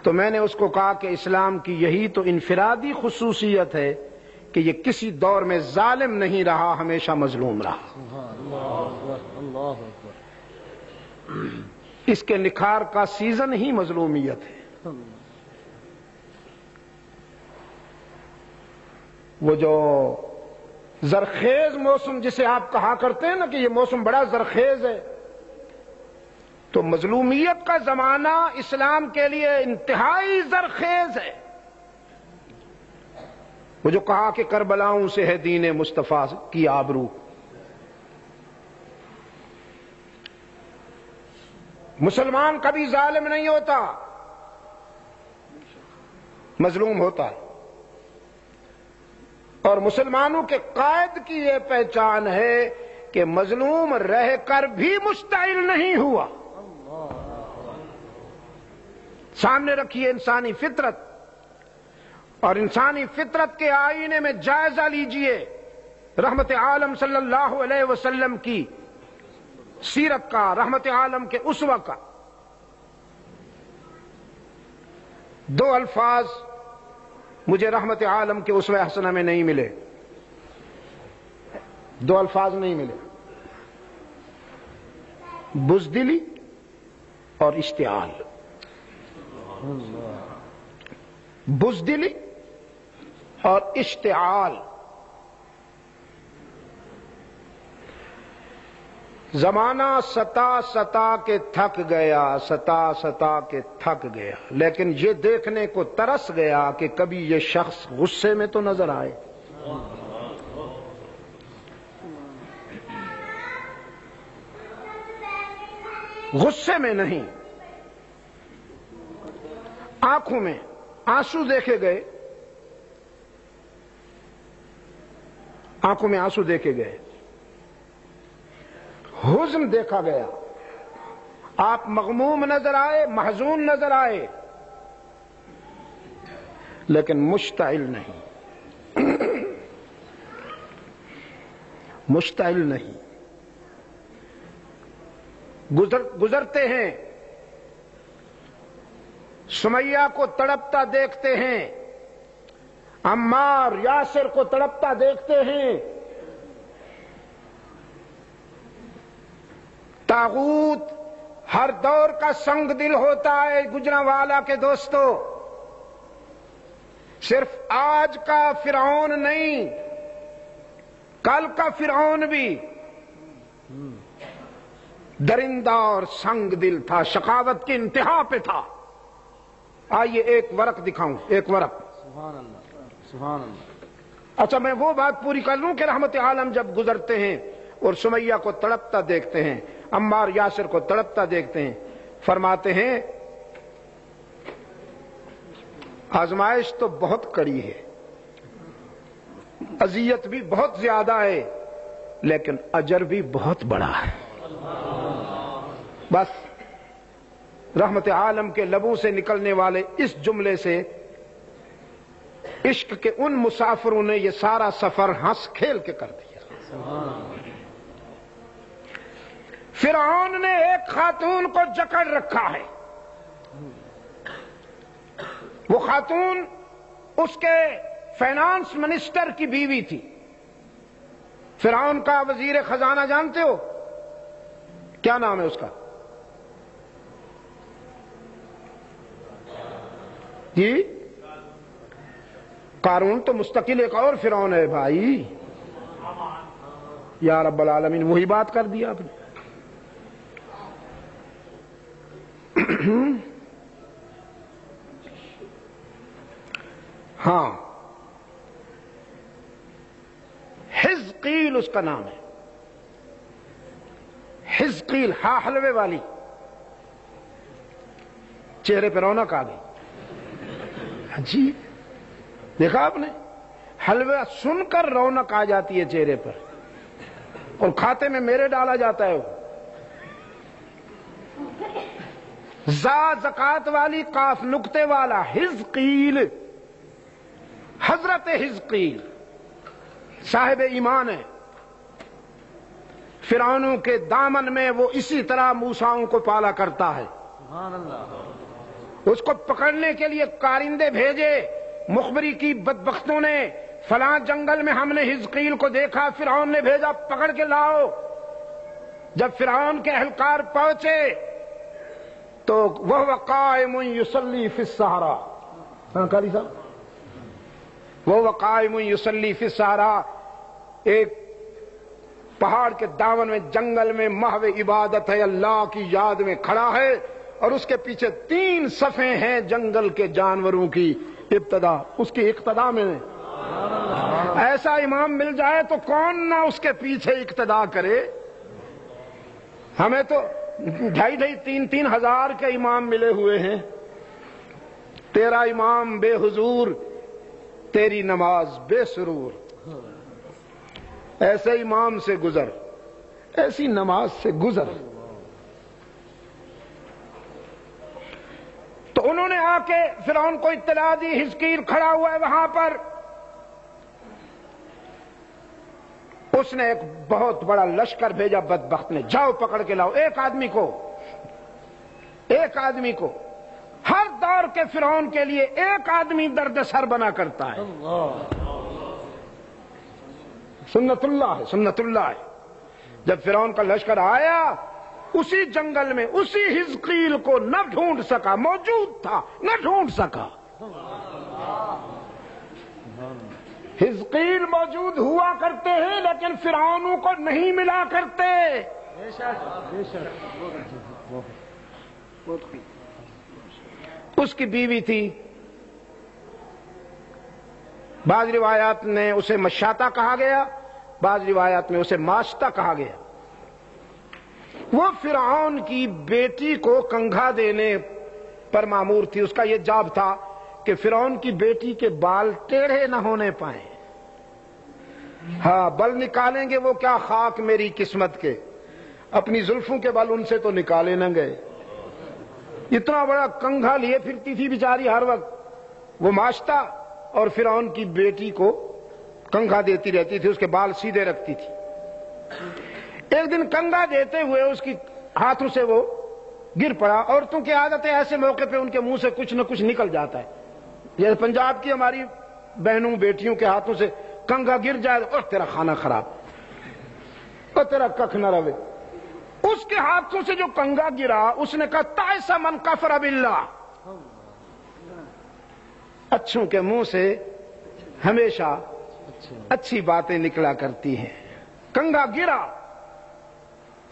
تو میں نے اس کو کہا کہ اسلام کی یہی تو انفرادی خصوصیت ہے کہ یہ کسی دور میں ظالم نہیں رہا، ہمیشہ مظلوم رہا۔ اللہ اکبر۔ اس کے نکھار کا سیزن ہی مظلومیت ہے۔ وہ جو زرخیز موسم جسے آپ کہا کرتے ہیں نا کہ یہ موسم بڑا زرخیز ہے، تو مظلومیت کا زمانہ اسلام کے لیے انتہائی زرخیز ہے۔ وہ جو کہا کہ کربلاؤں سے ہے دین مصطفیٰ کی آبرو، مسلمان کبھی ظالم نہیں ہوتا، مظلوم ہوتا ہے، اور مسلمانوں کے قائد کی یہ پہچان ہے کہ مظلوم رہ کر بھی مشتعل نہیں ہوا۔ سامنے رکھیے انسانی فطرت، اور انسانی فطرت کے آئینے میں جائزہ لیجئے رحمت عالم صلی اللہ علیہ وسلم کی سیرت کا، رحمت عالم کے اسوہ کا۔ دو الفاظ مجھے رحمت عالم کے اسوہ حسنہ میں نہیں ملے، دو الفاظ نہیں ملے، بزدلی اور اشتعال۔ بزدلی اور اشتعال۔ زمانہ ستا کے تھک گیا، ستا کے تھک گیا، لیکن یہ دیکھنے کو ترس گیا کہ کبھی یہ شخص غصے میں تو نظر آئے۔ غصے میں نہیں، آنکھوں میں آنسو دیکھے گئے، آنکھوں میں آنسو دیکھے گئے، حزن دیکھا گیا، آپ مغموم نظر آئے، محزون نظر آئے، لیکن مشتعل نہیں، مشتعل نہیں۔ گزرتے ہیں، سمیہ کو تڑپتا دیکھتے ہیں، عمار یاسر کو تڑپتا دیکھتے ہیں، طاغوت ہر دور کا سنگ دل ہوتا ہے گجرانوالہ کے دوستو، صرف آج کا فرعون نہیں، کل کا فرعون بھی درندہ اور سنگ دل تھا، شقاوت کی انتہا پہ تھا۔ آئیے ایک ورق دکھاؤں، ایک ورق۔ سبحان اللہ، سبحان اللہ۔ اچھا میں وہ بات پوری کر لوں کہ رحمت عالم جب گزرتے ہیں اور سمیہ کو تڑپتا دیکھتے ہیں، عمار یاسر کو تڑپتا دیکھتے ہیں، فرماتے ہیں آزمائش تو بہت کڑی ہے، اذیت بھی بہت زیادہ ہے، لیکن اجر بھی بہت بڑا ہے۔ بس رحمت عالم کے لبوں سے نکلنے والے اس جملے سے عشق کے ان مسافروں نے یہ سارا سفر ہنس کھیل کے کر دیا۔ فرعون نے ایک خاتون کو جکڑ رکھا ہے، وہ خاتون اس کے فائنانس منسٹر کی بیوی تھی۔ فرعون کا وزیر خزانہ جانتے ہو کیا نام ہے اس کا؟ جی قارون تو مستقل ایک اور فرعون ہے بھائی، یا رب العالمین وہی بات کر دیا آپ نے۔ ہاں حزقیل اس کا نام ہے، حزقیل، ہا حلوے والی۔ چہرے پہ رونق آ گئی، جی دیکھا آپ نے، حلوہ سن کر رونق آ جاتی ہے چہرے پر، اور کھاتے میں میرے ڈالا جاتا ہے وہ۔ زکات والی، قاف نقطے والا، حزقیل، حضرت حزقیل صاحب ایمان ہے۔ فرعونوں کے دامن میں وہ اسی طرح موسیٰ کو پالا کرتا ہے۔ سبحان اللہ۔ اس کو پکڑنے کے لیے کارندے بھیجے، مخبری کی بدبختوں نے، فلاں جنگل میں ہم نے حزقیل کو دیکھا، فرعون نے بھیجا پکڑ کے لاؤ۔ جب فرعون کے اہلکار پہنچے تو وہ قائم یصلی فی الصحراء، قاری صاحب، وہ قائم یصلی فی الصحراء، ایک پہاڑ کے دامن میں، جنگل میں، محو عبادت ہے، اللہ کی یاد میں کھڑا ہے، اور اس کے پیچھے 3 صفیں ہیں جنگل کے جانوروں کی ابتدا، اس کی اقتدا میں۔ ایسا امام مل جائے تو کون نہ اس کے پیچھے اقتدا کرے۔ ہمیں تو 2,500-3,000 ہزار کے امام ملے ہوئے ہیں، تیرا امام بے حضور، تیری نماز بے سرور۔ ایسے امام سے گزر، ایسی نماز سے گزر۔ تو انہوں نے آ کے فرعون کو اطلاع دی، حزقیل کھڑا ہوا ہے وہاں پر۔ اس نے ایک بہت بڑا لشکر بھیجا، بدبخت نے، جاؤ پکڑ کے لاؤ ایک آدمی کو، ایک آدمی کو۔ ہر دور کے فرعون کے لیے ایک آدمی درد سر بنا کرتا ہے، سنت اللہ ہے، سنت اللہ ہے۔ جب فرعون کا لشکر آیا، اسی جنگل میں اسی حزقیل کو نہ ڈھونڈ سکا، موجود تھا نہ ڈھونڈ سکا۔ حزقیل موجود ہوا کرتے ہیں لیکن فرعونوں کو نہیں ملا کرتے۔ اس کی بیوی تھی، بعض روایات میں اسے مشاطہ کہا گیا، بعض روایات میں اسے ماشطہ کہا گیا۔ وہ فرعون کی بیٹی کو کنگھا دینے پر مامور تھی۔ اس کا یہ جاب تھا کہ فرعون کی بیٹی کے بال ٹیڑھے نہ ہونے پائیں۔ ہاں، بل نکالیں گے وہ کیا، خاک میری قسمت کے، اپنی زلفوں کے بل ان سے تو نکالے نہ گئے۔ اتنا بڑا کنگھا لیے پھرتی تھی بیچاری ہر وقت وہ ماشطہ، اور فرعون کی بیٹی کو کنگھا دیتی رہتی تھی، اس کے بال سیدھے رکھتی تھی۔ ایک دن کنگھا دیتے ہوئے اس کی ہاتھوں سے وہ گر پڑا۔ عورتوں کی عادت ہے ایسے موقع پہ ان کے منہ سے کچھ نہ کچھ نکل جاتا ہے۔ جیسے پنجاب کی ہماری بہنوں بیٹیوں کے ہاتھوں سے کنگھا گر جائے، اور تیرا کھانا خراب، اور تیرا ککھ نہ رہے۔ اس کے ہاتھوں سے جو کنگھا گرا، اس نے کہا تائس من کفر باللہ۔ اچھوں کے منہ سے ہمیشہ اچھی باتیں نکلا کرتی ہیں۔ کنگھا گرا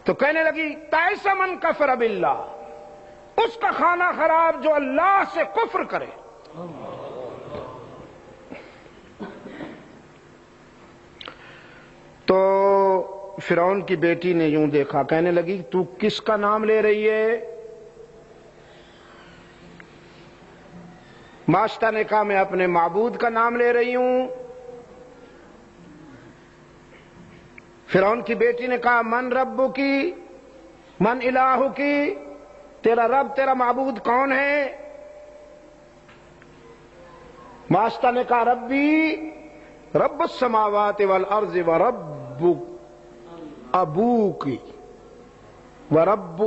تو کہنے لگی تائس من کفر باللہ، اس کا کھانا خراب جو اللہ سے کفر کرے۔ تو فرعون کی بیٹی نے یوں دیکھا، کہنے لگی تو کس کا نام لے رہی ہے؟ ماشطہ نے کہا میں اپنے معبود کا نام لے رہی ہوں۔ فرعون کی بیٹی نے کہا من ربو کی، من الہو کی، تیرا رب، تیرا معبود کون ہے؟ ماشطہ نے کہا ربی رب السماوات والارض ورب ابوکی، ورب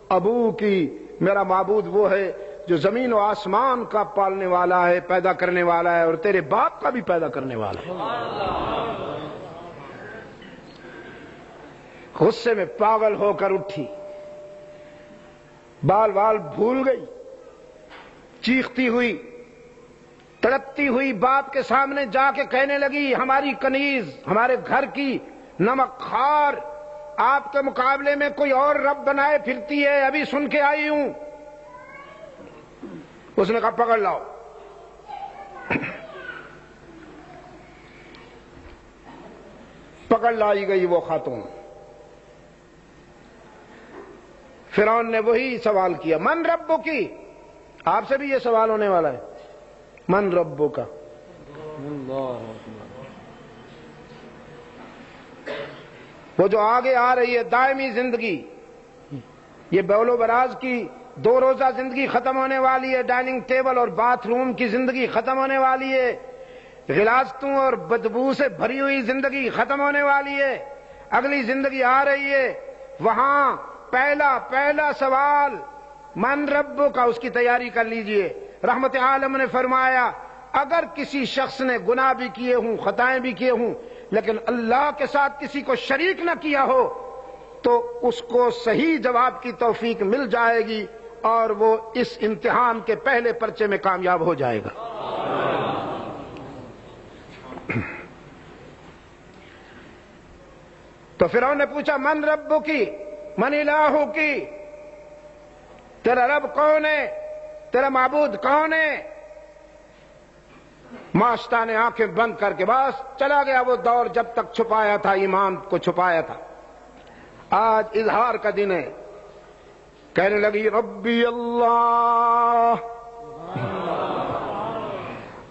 ابوکی، میرا معبود وہ ہے جو زمین و آسمان کا پالنے والا ہے، پیدا کرنے والا ہے، اور تیرے باپ کا بھی پیدا کرنے والا ہے۔ غصے میں پاگل ہو کر اٹھی، بال وال بھول گئی، چیختی ہوئی، تڑپتی ہوئی باپ کے سامنے جا کے کہنے لگی ہماری کنیز، ہمارے گھر کی نمک خار آپ کے مقابلے میں کوئی اور رب بنائے پھرتی ہے، ابھی سن کے آئی ہوں۔ اس نے کہا پکڑ لاؤ۔ پکڑ لائی گئی وہ خاتون. فرعون نے وہی سوال کیا من ربکی. آپ سے بھی یہ سوال ہونے والا ہے من ربک. وہ جو آگے آ رہی ہے دائمی زندگی، یہ بول و براز کی 2 روزہ زندگی ختم ہونے والی ہے، ڈائننگ ٹیبل اور باتھ روم کی زندگی ختم ہونے والی ہے، غلاظتوں اور بدبو سے بھری ہوئی زندگی ختم ہونے والی ہے، اگلی زندگی آ رہی ہے. وہاں پہلا سوال من رب کا، اس کی تیاری کر لیجئے. رحمت عالم نے فرمایا اگر کسی شخص نے گناہ بھی کیے ہوں، خطائیں بھی کیے ہوں، لیکن اللہ کے ساتھ کسی کو شریک نہ کیا ہو تو اس کو صحیح جواب کی توفیق مل جائے گی اور وہ اس امتحان کے پہلے پرچے میں کامیاب ہو جائے گا. تو فرعون نے پوچھا من رب کی، من الہ کی، تیرا رب کون ہے، تیرا معبود کون ہے؟ ماشطہ نے آنکھیں بند کر کے بس چلا گیا وہ دور جب تک چھپایا تھا، ایمان کو چھپایا تھا. آج اظہار کا دن ہے. کہنے لگی ربی اللہ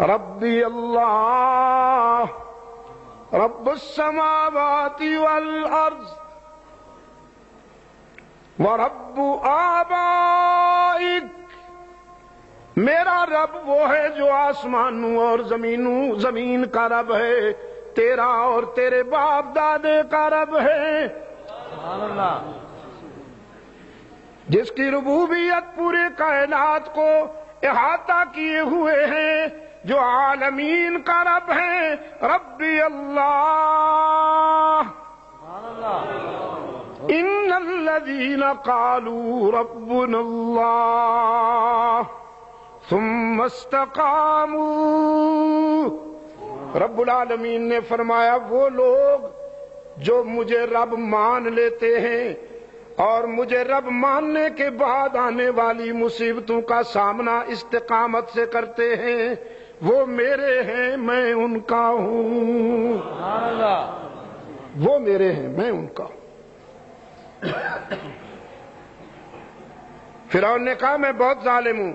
ربی اللہ رب السماوات والارض ورب آبائک. میرا رب وہ ہے جو آسمانوں اور زمین کا رب ہے، تیرا اور تیرے باپ دادے کا رب ہے، جس کی ربوبیت پورے کائنات کو احاطہ کیے ہوئے ہیں، جو عالمین کا رب ہے. ربی اللہ ان الذین قالوا ربنا اللہ ثم استقاموا. رب العالمین نے فرمایا وہ لوگ جو مجھے رب مان لیتے ہیں اور مجھے رب ماننے کے بعد آنے والی مصیبتوں کا سامنا استقامت سے کرتے ہیں، وہ میرے ہیں میں ان کا ہوں. وہ میرے ہیں میں ان کا ہوں. فرعون نے کہا میں بہت ظالم ہوں.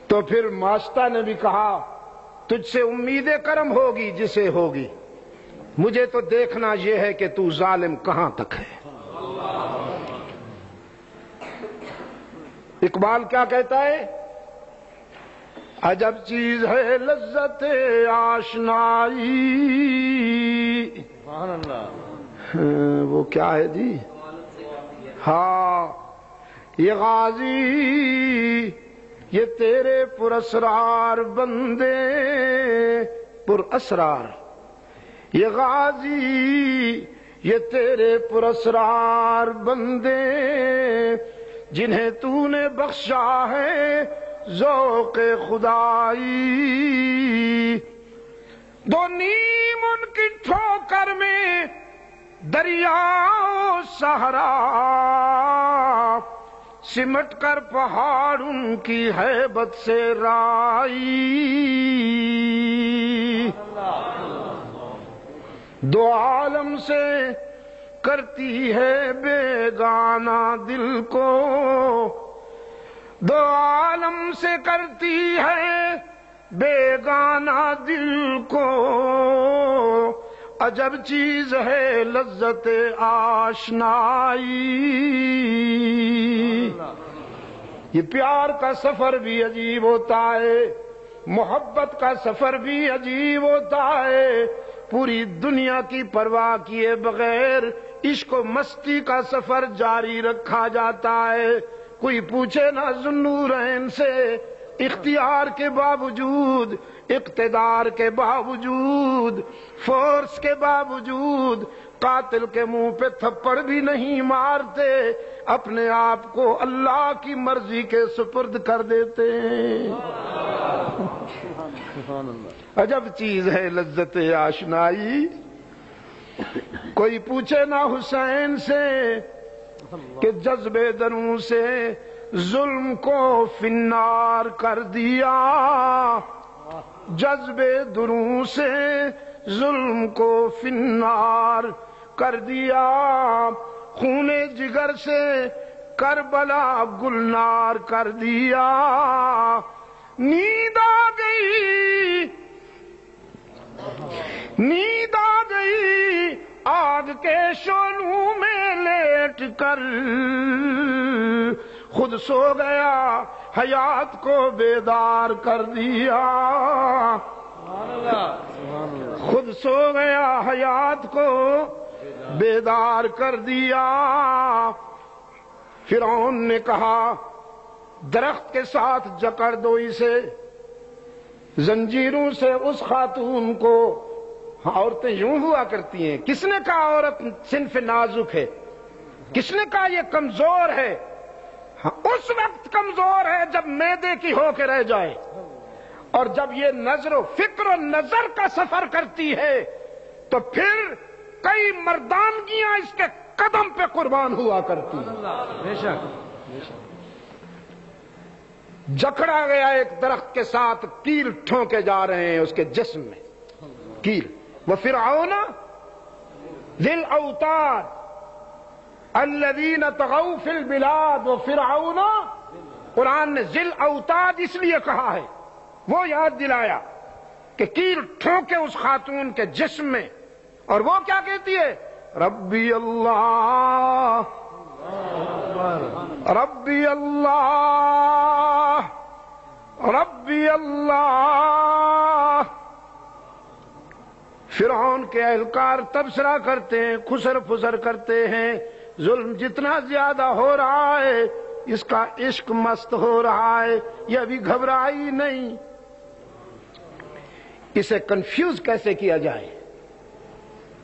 تو پھر ماشطہ نے بھی کہا تجھ سے امید کرم ہوگی جسے ہوگی، مجھے تو دیکھنا یہ ہے کہ تو ظالم کہاں تک ہے. اقبال کیا کہتا ہے؟ عجب چیز ہے لذت آشنائی. وہ کیا ہے جی؟ ہاں یہ غازی یہ تیرے پراسرار بندے پر اسرار. یہ غازی یہ تیرے پراسرار بندے جنہیں تو نے بخشا ہے ذوق خدائی. دو نیم ان کی ٹھوکر میں دریا صحرا سمٹ کر پہاڑ ان کی ہیبت سے رائی. دو عالم سے کرتی ہے بیگانہ دل کو، دو عالم سے کرتی ہے بیگانہ دل کو. عجب چیز ہے لذت آشنائی. یہ پیار کا سفر بھی عجیب ہوتا ہے، محبت کا سفر بھی عجیب ہوتا ہے. پوری دنیا کی پرواہ کیے بغیر عشق و مستی کا سفر جاری رکھا جاتا ہے. کوئی پوچھے نہ ذوالنورین سے، اختیار کے باوجود، اقتدار کے باوجود، فورس کے باوجود قاتل کے منہ پہ تھپڑ بھی نہیں مارتے، اپنے آپ کو اللہ کی مرضی کے سپرد کر دیتے ہیں. عجب چیز ہے لذت آشنائی. کوئی پوچھے نہ حسین سے کہ جذبے دروں سے ظلم کو فنار کر دیا. جذبے دروں سے ظلم کو فنار کر دیا، خون جگر سے کربلا گلنار کر دیا۔ نیند آ گئی، نیند آ گئی آگ کے شعلوں میں لیٹ کر، خود سو گیا حیات کو بیدار کر دیا، خود سو گیا حیات کو بیدار کر دیا۔ فرعون نے کہا درخت کے ساتھ جکڑ دو اسے، زنجیروں سے اس خاتون کو۔ عورتیں یوں ہوا کرتی ہیں، کس نے کہا عورت صنف نازک ہے؟ کس نے کہا یہ کمزور ہے؟ اس وقت کمزور ہے جب معدے کی ہو کے رہ جائے، اور جب یہ نظر و فکر و نظر کا سفر کرتی ہے تو پھر کئی مردانگیاں اس کے قدم پہ قربان ہوا کرتی ہیں۔ جکڑا گیا ایک درخت کے ساتھ، کیل ٹھونکے جا رہے ہیں اس کے جسم میں، کیل۔ وَفِرْعَوْنَ ذِي الْأَوْتَادِ الَّذِينَ طَغَوْا فِي الْبِلَادِ وَفِرْعَوْنَ، قرآن نے ذِي الْأَوْتَادِ اس لیے کہا ہے، وہ یاد دلایا کہ کیل ٹھونکے اس خاتون کے جسم میں، اور وہ کیا کہتی ہے؟ ربی اللہ ربی اللہ ربی اللہ۔ فرعون کے اہلکار تبصرہ کرتے ہیں، خسر پھسر کرتے ہیں، ظلم جتنا زیادہ ہو رہا ہے اس کا عشق مست ہو رہا ہے، یہ ابھی گھبرائی نہیں۔ اسے کنفیوز کیسے کیا جائے،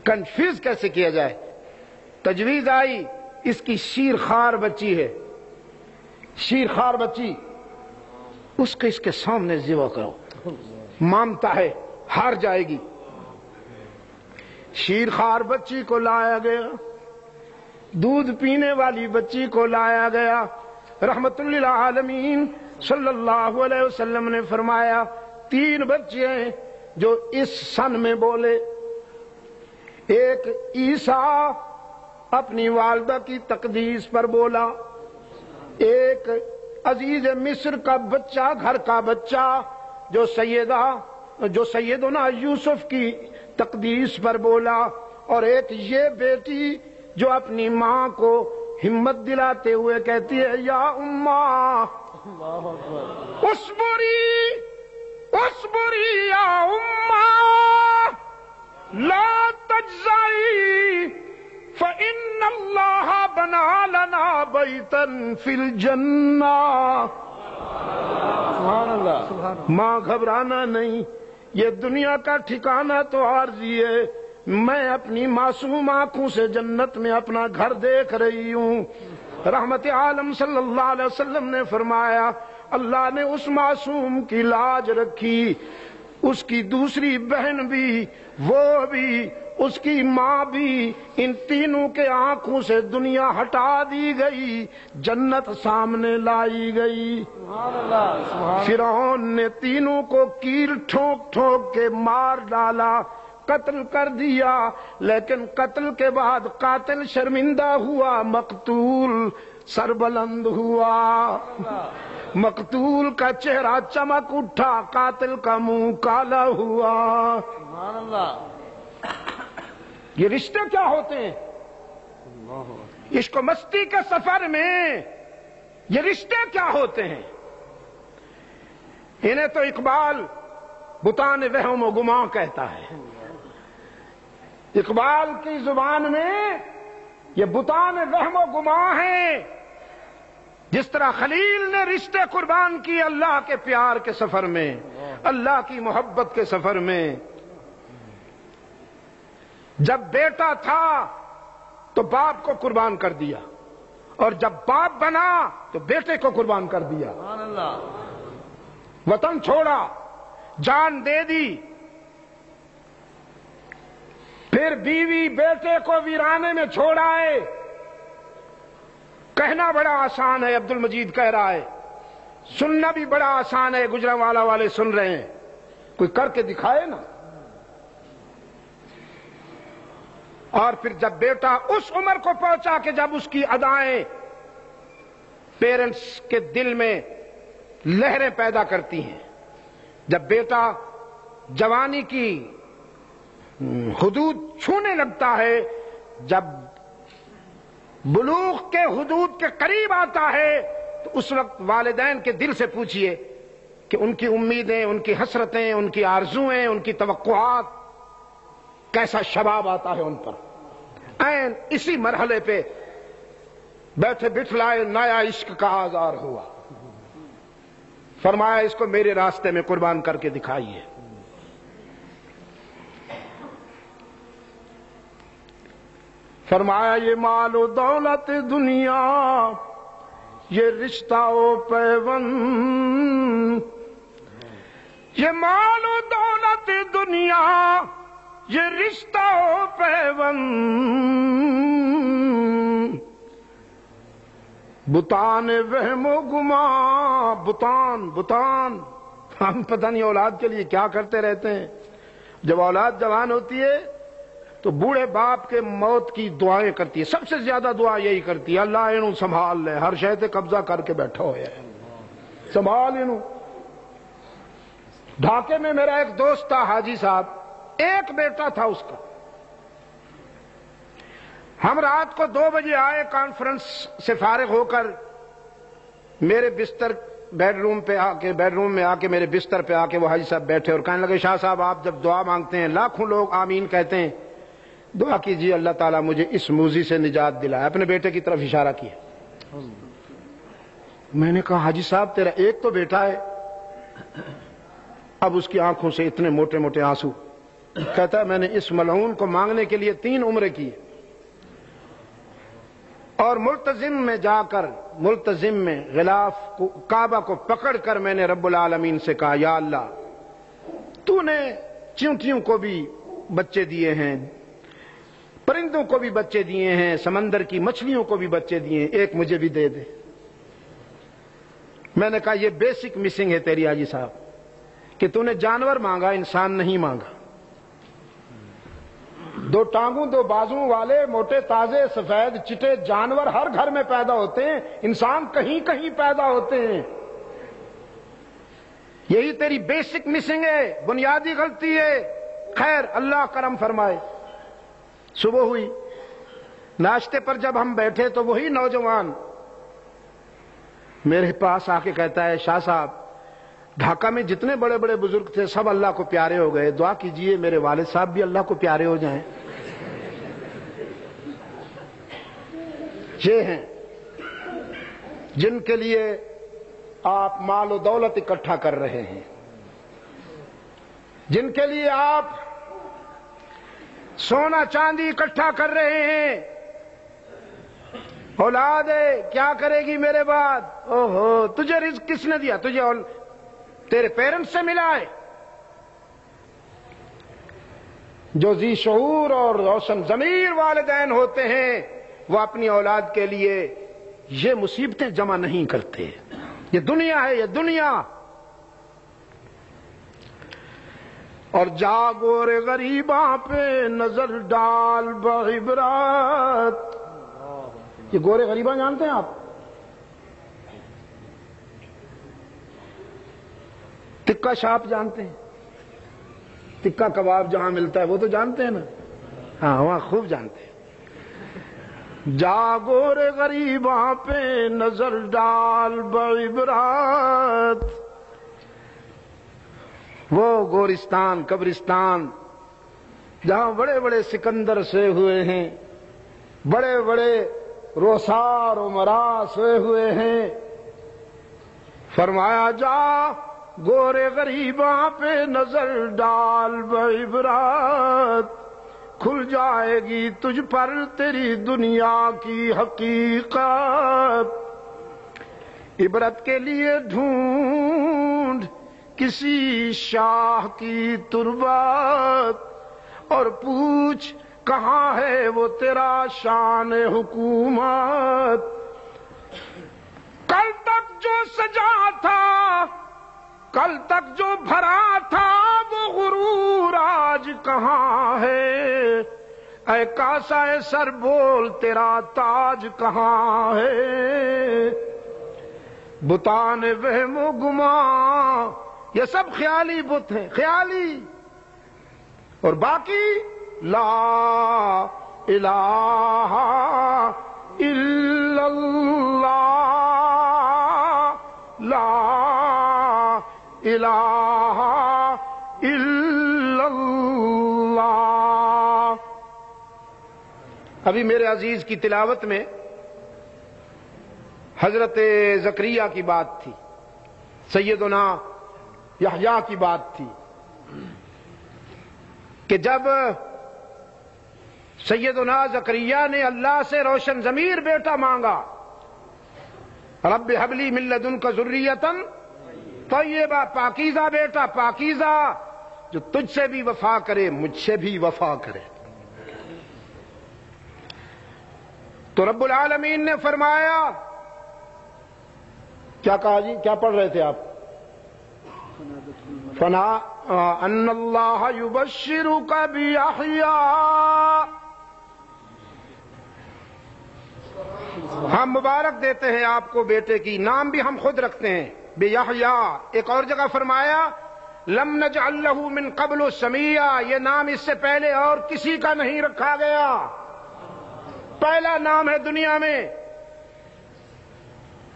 کنفیوز کیسے کیا جائے؟ تجویز آئی، اس کی شیر خوار بچی ہے، شیر خوار بچی، اس کو اس کے سامنے ذبح کرو، مانتا ہے ہار جائے گی۔ شیر خوار بچی کو لایا گیا، دودھ پینے والی بچی کو لایا گیا۔ رحمت للعالمین صلی اللہ علیہ وسلم نے فرمایا 3 بچے ہیں جو اس سن میں بولے، ایک عیسیٰ اپنی والدہ کی تقدیس پر بولا، ایک عزیز مصر کا بچہ، گھر کا بچہ جو سیدنا یوسف کی تقدیس پر بولا، اور ایک یہ بیٹی جو اپنی ماں کو ہمت دلاتے ہوئے کہتی ہے یا اماں اصبری اصبری یا اماں لا تجزعی فإن اللہ بنا لنا بیتا فی الجنہ۔ سبحان اللہ۔ ماں گھبرانا نہیں، یہ دنیا کا ٹھکانہ تو عارضی ہے، میں اپنی معصوم آنکھوں سے جنت میں اپنا گھر دیکھ رہی ہوں۔ رحمت عالم صلی اللہ علیہ وسلم نے فرمایا اللہ نے اس معصوم کی لاج رکھی، اس کی دوسری بہن بھی، وہ بھی، اس کی ماں بھی، ان تینوں کے آنکھوں سے دنیا ہٹا دی گئی، جنت سامنے لائی گئی۔ فرعون نے تینوں کو کیل ٹھونک ٹھونک کے مار ڈالا، قتل کر دیا، لیکن قتل کے بعد قاتل شرمندہ ہوا، مقتول سربلند ہوا، مقتول کا چہرہ چمک اٹھا، قاتل کا منہ کالا ہوا۔ سبحان اللہ۔ یہ رشتے کیا ہوتے ہیں عشق و مستی کے سفر میں؟ یہ رشتے کیا ہوتے ہیں؟ انہیں تو اقبال بتان وہم و گمان کہتا ہے۔ اقبال کی زبان میں یہ بتان وہم و گمان ہیں۔ جس طرح خلیل نے رشتے قربان کیے اللہ کے پیار کے سفر میں، اللہ کی محبت کے سفر میں۔ جب بیٹا تھا تو باپ کو قربان کر دیا، اور جب باپ بنا تو بیٹے کو قربان کر دیا، وطن چھوڑا، جان دے دی، پھر بیوی بیٹے کو ویرانے میں چھوڑ آئے۔ کہنا بڑا آسان ہے، عبد المجید کہہ رہا ہے، سننا بھی بڑا آسان ہے، گجرانوالہ والے سن رہے ہیں۔ کوئی کر کے دکھائے نا. اور پھر جب بیٹا اس عمر کو پہنچا کہ جب اس کی ادائیں پیرنٹس کے دل میں لہریں پیدا کرتی ہیں، جب بیٹا جوانی کی حدود چھونے لگتا ہے، جب بلوغ کے حدود کے قریب آتا ہے، تو اس وقت والدین کے دل سے پوچھئے کہ ان کی امیدیں، ان کی حسرتیں، ان کی آرزویں، ان کی توقعات، کیسا شباب آتا ہے ان پر. عین اسی مرحلے پہ بیٹھے بٹھلائے نیا عشق کا آغاز ہوا. فرمایا اس کو میرے راستے میں قربان کر کے دکھائیے. فرمایا یہ مال و دولت دنیا، یہ رشتہ و پیوند، یہ مال و دولت دنیا، یہ رشتہ و پیوند، بتان وہم و گمان، بتان ہم پتہ نہیں اولاد کے لیے کیا کرتے رہتے ہیں. جب اولاد جوان ہوتی ہے تو بوڑھے باپ کے موت کی دعائیں کرتی ہے. سب سے زیادہ دعا یہی کرتی ہے، اللہ انہوں سنبھال لے، ہر شے تے قبضہ کر کے بیٹھا ہوا ہے، سنبھال انہوں. ڈھاکے میں میرا ایک دوست تھا حاجی صاحب، ایک بیٹا تھا اس کا. ہم رات کو 2 بجے آئے کانفرنس سے فارغ ہو کر، میرے بستر بیڈ روم میں آ کے میرے بستر پہ آ کے وہ حاجی صاحب بیٹھے اور کہنے لگے شاہ صاحب آپ جب دعا مانگتے ہیں لاکھوں لوگ آمین کہتے ہیں، دعا کیجیے اللہ تعالیٰ مجھے اس موذی سے نجات دلائے. اپنے بیٹے کی طرف اشارہ کیا. میں نے کہا حاجی صاحب تیرا ایک تو بیٹا ہے. اب اس کی آنکھوں سے اتنے موٹے موٹے آنسو. کہتا ہے میں نے اس ملعون کو مانگنے کے لیے 3 عمریں کی، اور ملتزم میں جا کر، ملتزم میں غلاف کعبہ کو پکڑ کر میں نے رب العالمین سے کہا یا اللہ تو نے چیونٹیوں کو بھی بچے دیے ہیں، پرندوں کو بھی بچے دیے ہیں، سمندر کی مچھلیوں کو بھی بچے دیے ہیں، ایک مجھے بھی دے دے. میں نے کہا یہ بیسک مسنگ ہے تیری حاجی صاحب کہ تو نے جانور مانگا، انسان نہیں مانگا. 2 ٹانگوں 2 بازوں والے موٹے تازے سفید چٹے جانور ہر گھر میں پیدا ہوتے ہیں، انسان کہیں کہیں پیدا ہوتے ہیں. یہی تیری بیسک مسنگ ہے، بنیادی غلطی ہے. خیر اللہ کرم فرمائے. صبح ہوئی، ناشتے پر جب ہم بیٹھے تو وہی نوجوان میرے پاس آ کے کہتا ہے شاہ صاحب ڈھاکہ میں جتنے بڑے بڑے بزرگ تھے سب اللہ کو پیارے ہو گئے، دعا کیجئے میرے والد صاحب بھی اللہ کو پیارے ہو جائیں. یہ ہیں جن کے لیے آپ مال و دولت اکٹھا کر رہے ہیں، جن کے لیے آپ سونا چاندی اکٹھا کر رہے ہیں. اولاد ہے کیا کرے گی میرے بعد؟ اوہو تجھے رزق کس نے دیا؟ تجھے تیرے پیرنٹس سے ملا ہے. جو ذی شعور اور روشن ضمیر والدین ہوتے ہیں وہ اپنی اولاد کے لیے یہ مصیبتیں جمع نہیں کرتے. یہ دنیا ہے، یہ دنیا. اور جا گورے غریباں پہ نظر ڈال بعبرت. یہ گورے غریباں جانتے ہیں آپ؟ ٹکا شاپ جانتے ہیں؟ ٹکا کباب جہاں ملتا ہے وہ تو جانتے ہیں نا؟ ہاں وہاں خوب جانتے ہیں. جا گورے غریباں پہ نظر ڈال بعبرت. وہ گورستان قبرستان جہاں بڑے بڑے سکندر سوئے ہوئے ہیں، بڑے بڑے روسار و مرا سوئے ہوئے ہیں. فرمایا جا گورے غریباں پہ نظر ڈال بعبرت، کھل جائے گی تجھ پر تیری دنیا کی حقیقت. عبرت کے لیے ڈھونڈ کسی شاہ کی تربت اور پوچھ کہاں ہے وہ تیرا شان حکومت. کل تک جو سجا تھا کل تک جو بھرا تھا وہ غرور آج کہاں ہے، اے کاسا سر بول تیرا تاج کہاں ہے۔ بتان وہم و گمان، یہ سب خیالی بت ہیں، خیالی، اور باقی لا الہ الا اللہ، لا الہ الا اللہ۔ ابھی میرے عزیز کی تلاوت میں حضرت زکریا کی بات تھی، سیدنا یحییٰ کی بات تھی کہ جب سیدنا زکریا نے اللہ سے روشن ضمیر بیٹا مانگا، رب ہب لی من لدنک ذریۃ طیبہ، پاکیزہ بیٹا، پاکیزہ جو تجھ سے بھی وفا کرے مجھ سے بھی وفا کرے، تو رب العالمین نے فرمایا، کیا کہا جی، کیا پڑھ رہے تھے آپ؟ فنا ان اللہ یبشرک بیحییٰ، ہم مبارک دیتے ہیں آپ کو بیٹے کی، نام بھی ہم خود رکھتے ہیں بیحییٰ۔ ایک اور جگہ فرمایا لم نجعل لہ من قبل سمیہ، یہ نام اس سے پہلے اور کسی کا نہیں رکھا گیا، پہلا نام ہے دنیا میں۔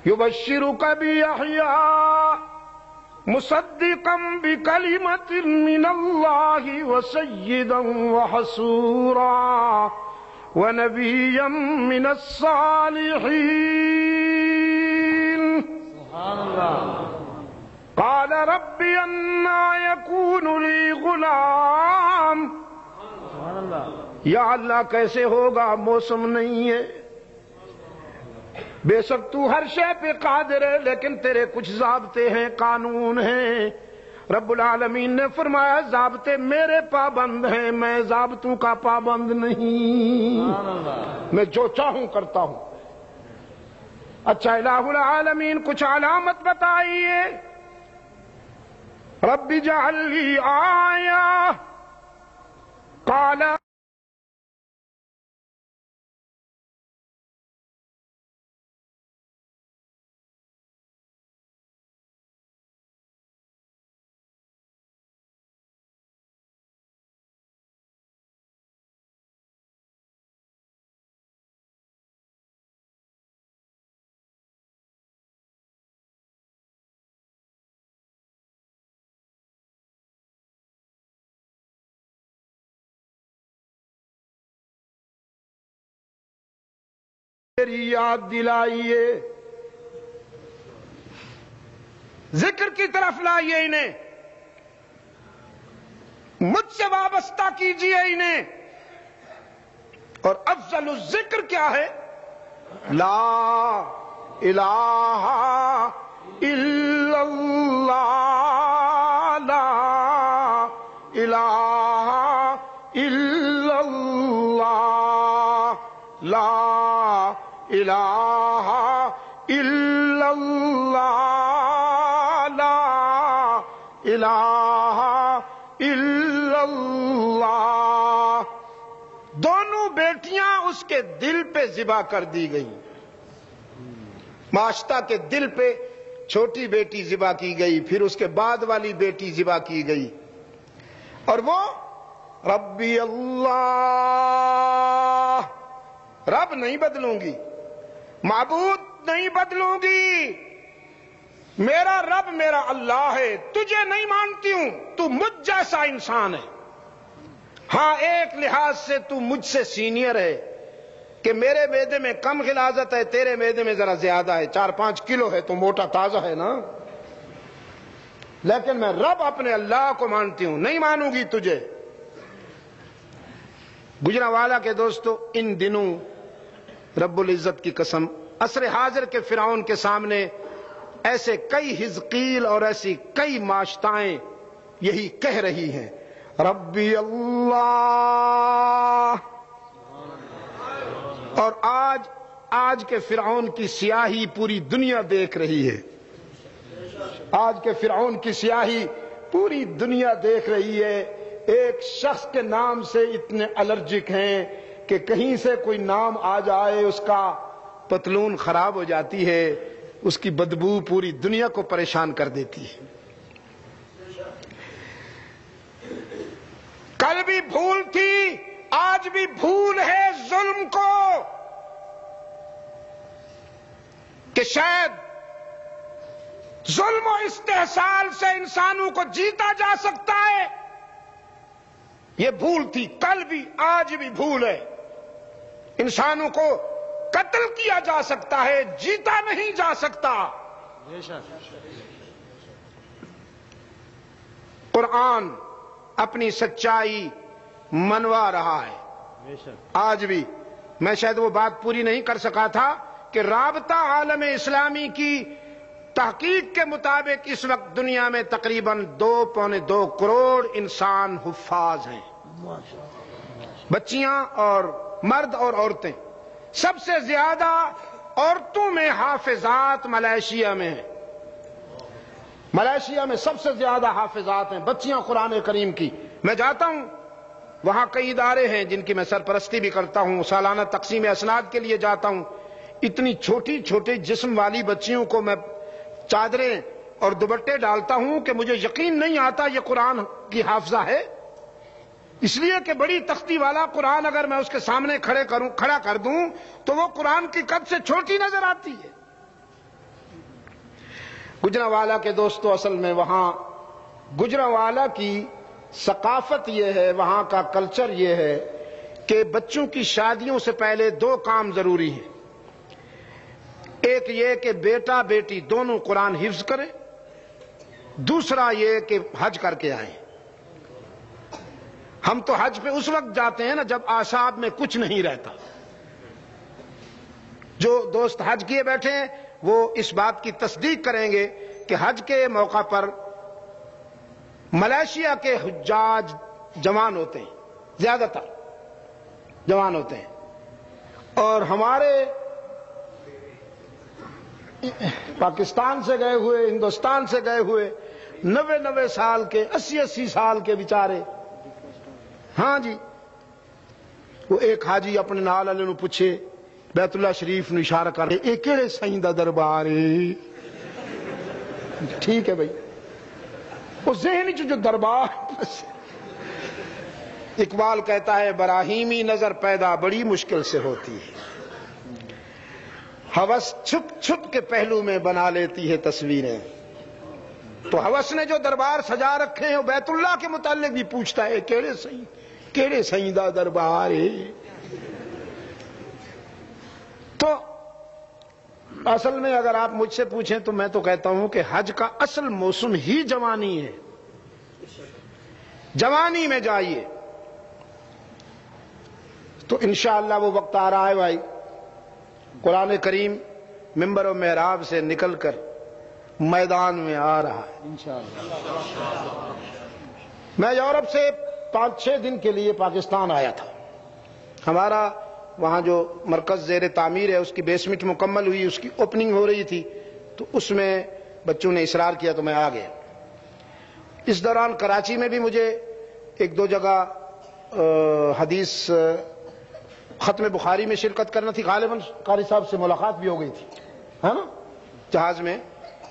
یبشرک بیحییٰ مصدقا بکلمۃ من اللہ وسیدا وحصورا ونبیا من الصالحین۔ سبحان اللہ۔ قال رب انا یکون لی غلام، سبحان اللہ۔ یا اللہ کیسے ہوگا، موسم نہیں ہے، بے شک تو ہر شے پہ قادر ہے، لیکن تیرے کچھ ضابطے ہیں، قانون ہیں۔ رب العالمین نے فرمایا ضابطے میرے پابند ہیں، میں ضابطوں کا پابند نہیں، میں جو چاہوں کرتا ہوں۔ اچھا الہ العالمین کچھ علامت بتائیے، رب اجعل لی آیہ، قال میری یاد دلائیے، ذکر کی طرف لائیے انہیں، مجھ سے وابستہ کیجئے انہیں، اور افضل الذکر کیا ہے؟ لا الہ الا اللہ، لا الہ الا اللہ، لا الہ الا اللہ، لا الہ الا اللہ۔ دونوں بیٹیاں اس کے دل پہ ذبح کر دی گئیں، ماشطہ کے دل پہ چھوٹی بیٹی ذبح کی گئی، پھر اس کے بعد والی بیٹی ذبح کی گئی، اور وہ ربی اللہ، رب نہیں بدلوں گی، معبود نہیں بدلوں گی، میرا رب میرا اللہ ہے، تجھے نہیں مانتی ہوں، تو مجھ جیسا انسان ہے، ہاں ایک لحاظ سے تو مجھ سے سینئر ہے کہ میرے معدے میں کم غلاظت ہے، تیرے معدے میں ذرا زیادہ ہے، 4-5 کلو ہے تو موٹا تازہ ہے نا، لیکن میں رب اپنے اللہ کو مانتی ہوں، نہیں مانوں گی تجھے۔ گجرانوالہ کے دوستو، ان دنوں رب العزت کی قسم عصر حاضر کے فرعون کے سامنے ایسے کئی حزقیل اور ایسی کئی ماشطائیں یہی کہہ رہی ہیں، ربی اللہ، اور آج کے فرعون کی سیاہی پوری دنیا دیکھ رہی ہے، آج کے فرعون کی سیاہی پوری دنیا دیکھ رہی ہے. ایک شخص کے نام سے اتنے الرجک ہیں کہ کہیں سے کوئی نام آ جائے اس کا پتلون خراب ہو جاتی ہے، اس کی بدبو پوری دنیا کو پریشان کر دیتی ہے. کل بھی بھول تھی، آج بھی بھول ہے ظلم کو، کہ شاید ظلم و استحصال سے انسانوں کو جیتا جا سکتا ہے. یہ بھول تھی، کل بھی آج بھی بھول ہے. انسانوں کو قتل کیا جا سکتا ہے، جیتا نہیں جا سکتا. قرآن اپنی سچائی منوا رہا ہے. آج بھی میں شاید وہ بات پوری نہیں کر سکا تھا کہ رابطہ عالم اسلامی کی تحقیق کے مطابق اس وقت دنیا میں تقریباً 2.25 کروڑ انسان حفاظ ہیں، بچیاں اور مرد اور عورتیں. سب سے زیادہ عورتوں میں حافظات ملائیشیا میں ہیں. ملائیشیا میں سب سے زیادہ حافظات ہیں، بچیاں قرآن کریم کی. میں جاتا ہوں وہاں کئی ادارے ہیں جن کی میں سرپرستی بھی کرتا ہوں، سالانہ تقسیم اسناد کے لیے جاتا ہوں. اتنی چھوٹی چھوٹی جسم والی بچیوں کو میں چادریں اور دوپٹے ڈالتا ہوں کہ مجھے یقین نہیں آتا یہ قرآن کی حافظہ ہے. اس لیے کہ بڑی تختی والا قرآن اگر میں اس کے سامنے کھڑا کر دوں تو وہ قرآن کی قد سے چھوٹی نظر آتی ہے. گجرانوالا کے دوستو، اصل میں وہاں گجرانوالا کی ثقافت یہ ہے، وہاں کا کلچر یہ ہے کہ بچوں کی شادیوں سے پہلے 2 کام ضروری ہیں. ایک یہ کہ بیٹا بیٹی دونوں قرآن حفظ کریں، دوسرا یہ کہ حج کر کے آئیں. ہم تو حج پہ اس وقت جاتے ہیں نا جب اعصاب میں کچھ نہیں رہتا. جو دوست حج کیے بیٹھے ہیں وہ اس بات کی تصدیق کریں گے کہ حج کے موقع پر ملائیشیا کے حجاج جوان ہوتے ہیں، زیادہ تر جوان ہوتے ہیں، اور ہمارے پاکستان سے گئے ہوئے، ہندوستان سے گئے ہوئے 90 سال کے، 80 سال کے بیچارے. ہاں جی، وہ ایک حاجی اپنے نال والے نو پوچھے، بیت اللہ شریف نو اشارہ کر کے، اے کیڑے سائیں دا دربار ہے؟ ٹھیک ہے بھائی، وہ ذہن جو دربار. اقبال کہتا ہے براہیمی نظر پیدا بڑی مشکل سے ہوتی ہے، ہوس چھپ چھپ کے پہلو میں بنا لیتی ہے تصویریں. تو ہوس نے جو دربار سجا رکھے ہیں وہ بیت اللہ کے متعلق بھی پوچھتا ہے کیڑے سائیں دا دربار ہے. تو اصل میں اگر آپ مجھ سے پوچھیں تو میں تو کہتا ہوں کہ حج کا اصل موسم ہی جوانی ہے. جوانی میں جائیے تو انشاءاللہ وہ وقت آ رہا ہے بھائی، قرآن کریم منبر و محراب سے نکل کر میدان میں آ رہا ہے انشاءاللہ. میں یورپ سے 5-6 دن کے لیے پاکستان آیا تھا. ہمارا وہاں جو مرکز زیر تعمیر ہے اس کی بیسمنٹ مکمل ہوئی، اس کی اوپننگ ہو رہی تھی، تو اس میں بچوں نے اصرار کیا تو میں آ گیا. اس دوران کراچی میں بھی مجھے 1-2 جگہ حدیث ختم بخاری میں شرکت کرنا تھی. غالباً قاری صاحب سے ملاقات بھی ہو گئی تھی، ہے نا، جہاز میں.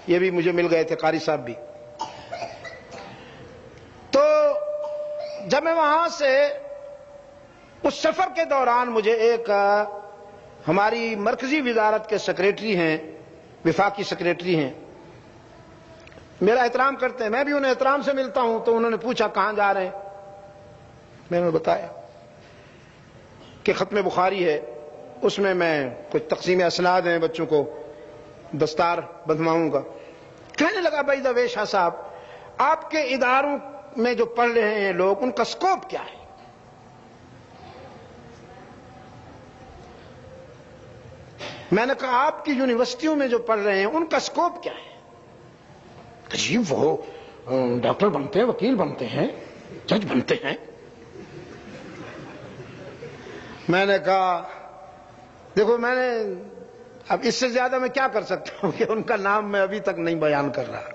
یہ بھی مجھے مل گئے تھے قاری صاحب بھی. تو جب میں وہاں سے اس سفر کے دوران مجھے ایک ہماری مرکزی وزارت کے سیکریٹری ہیں، وفاقی سیکریٹری ہیں، میرا احترام کرتے ہیں، میں بھی انہیں احترام سے ملتا ہوں. تو انہوں نے پوچھا کہاں جا رہے ہیں؟ میں نے بتایا کہ ختم بخاری ہے، اس میں کچھ تقسیم اسناد ہیں، بچوں کو دستار بندھواؤں گا. کہنے لگا بھائی دا وے شاہ صاحب، آپ کے اداروں میں جو پڑھ رہے ہیں لوگ، ان کا سکوپ کیا ہے؟ میں نے کہا آپ کی یونیورسٹیوں میں جو پڑھ رہے ہیں ان کا سکوپ کیا ہے؟ جی وہ ڈاکٹر بنتے ہیں، وکیل بنتے ہیں، جج بنتے ہیں. میں نے کہا دیکھو، میں نے اب اس سے زیادہ میں کیا کر سکتا ہوں کہ ان کا نام میں ابھی تک نہیں بیان کر رہا.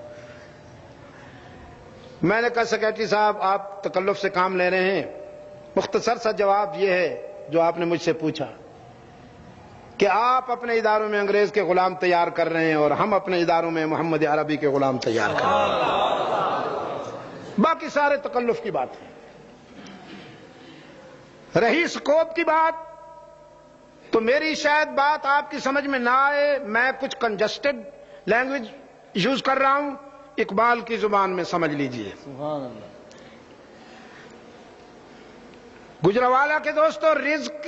میں نے کہا سیکریٹری صاحب آپ تکلف سے کام لے رہے ہیں، مختصر سا جواب یہ ہے جو آپ نے مجھ سے پوچھا کہ آپ اپنے اداروں میں انگریز کے غلام تیار کر رہے ہیں اور ہم اپنے اداروں میں محمد عربی کے غلام تیار کر رہے ہیں، باقی سارے تکلف کی بات ہے۔ رہی سکوپ کی بات تو میری شاید بات آپ کی سمجھ میں نہ آئے، میں کچھ کنجسٹڈ لینگویج یوز کر رہا ہوں، اقبال کی زبان میں سمجھ لیجئے۔ سبحان اللہ۔ گجرانوالہ کے دوستو، رزق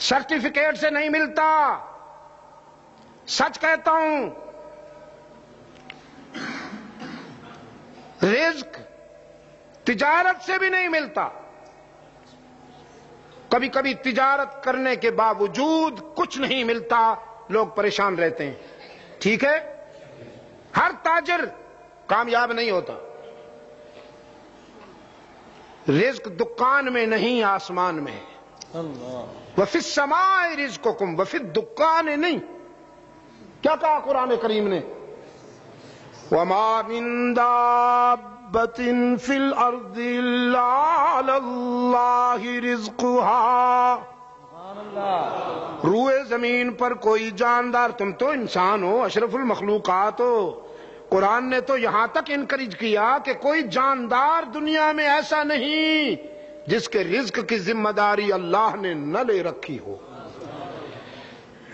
سرٹیفکیٹ سے نہیں ملتا، سچ کہتا ہوں، رزق تجارت سے بھی نہیں ملتا۔ کبھی کبھی تجارت کرنے کے باوجود کچھ نہیں ملتا، لوگ پریشان رہتے ہیں، ٹھیک ہے؟ ہر تاجر کامیاب نہیں ہوتا۔ رزق دکان میں نہیں، آسمان میں ہے۔ اللہ۔ وفی السماء رزقکم وفی الدکان نہیں۔ کیا کہا قرآن کریم نے؟ وما من دابۃ فی الارض الا علی اللہ رزقها۔ سبحان اللہ۔ روئے زمین پر کوئی جاندار، تم تو انسان ہو، اشرف المخلوقات ہو، قرآن نے تو یہاں تک انکریج کیا کہ کوئی جاندار دنیا میں ایسا نہیں جس کے رزق کی ذمہ داری اللہ نے نہ لے رکھی ہو۔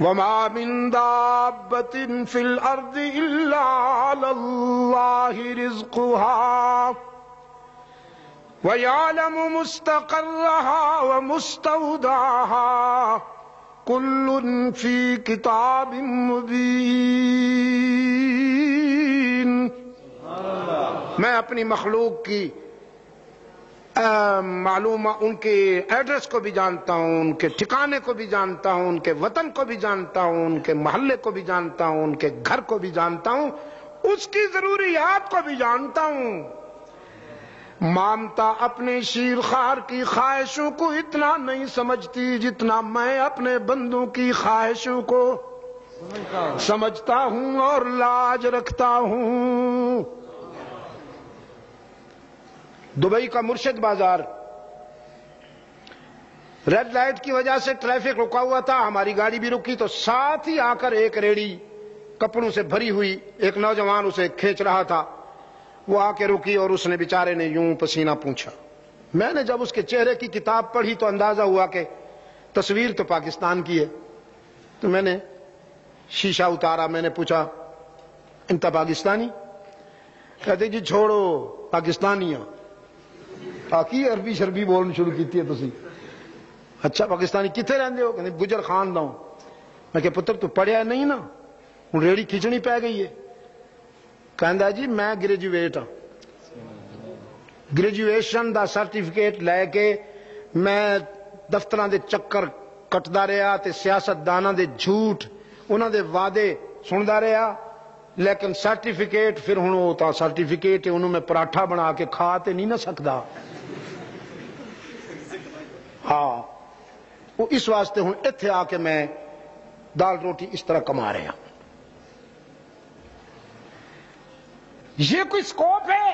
وَمَا مِن دَابَّةٍ فِي الْأَرْضِ إِلَّا عَلَى اللَّهِ رِزْقُهَا وَيَعْلَمُ مُسْتَقَرَّهَا وَمُسْتَوْدَعَهَا كُلٌّ فِي كِتَابٍ مُبِينٍ۔ میں اپنی مخلوق کی معلومہ، ان کے ایڈریس کو بھی جانتا ہوں، ان کے ٹھکانے کو بھی جانتا ہوں، ان کے وطن کو بھی جانتا ہوں، ان کے محلے کو بھی جانتا ہوں، ان کے گھر کو بھی جانتا ہوں، اس کی ضروریات کو بھی جانتا ہوں۔ مامتا اپنے شیر خوار کی خواہشوں کو اتنا نہیں سمجھتی جتنا میں اپنے بندوں کی خواہشوں کو سمجھتا ہوں اور لاج رکھتا ہوں۔ دبئی کا مرشد بازار، ریڈ لائٹ کی وجہ سے ٹریفک رکا ہوا تھا، ہماری گاڑی بھی رکی تو ساتھ ہی آ کر ایک ریڑی کپڑوں سے بھری ہوئی، ایک نوجوان اسے کھینچ رہا تھا، وہ آ کے رکی اور اس نے بیچارے نے یوں پسینہ پونچھا۔ میں نے جب اس کے چہرے کی کتاب پڑھی تو اندازہ ہوا کہ تصویر تو پاکستان کی ہے، تو میں نے شیشہ اتارا، میں نے پوچھا انت پاکستانی؟ کہتے جی چھوڑو پاکستانی ہوں۔ آکی عربی شربی بولنا شروع کیتی ہے تسی؟ اچھا پاکستانی کتنے رہندے ہو؟ کہتے گجر خان دا ہوں۔ میں کہ پتر تو پڑھیا نہیں نا، ہوں ریڑی کھچنی پی گئی ہے۔ کہندا جی میں گریجویٹ ہوں، گریجویشن دا سرٹیفکیٹ لے کے میں دفتراں دے چکر کٹدا رہا تے سیاستداناں دے جھوٹ، انہاں دے وعدے سندا رہا، لیکن سرٹیفکیٹ پھر ہن وہ تا سرٹیفکیٹ انہوں میں پراٹھا بنا کے کھا تے نہیں نہ سکدا۔ ہاں وہ اس واسطے ہوں ایتھے آ کے میں دال روٹی اس طرح کما رہا۔ یہ کوئی سکوپ ہے؟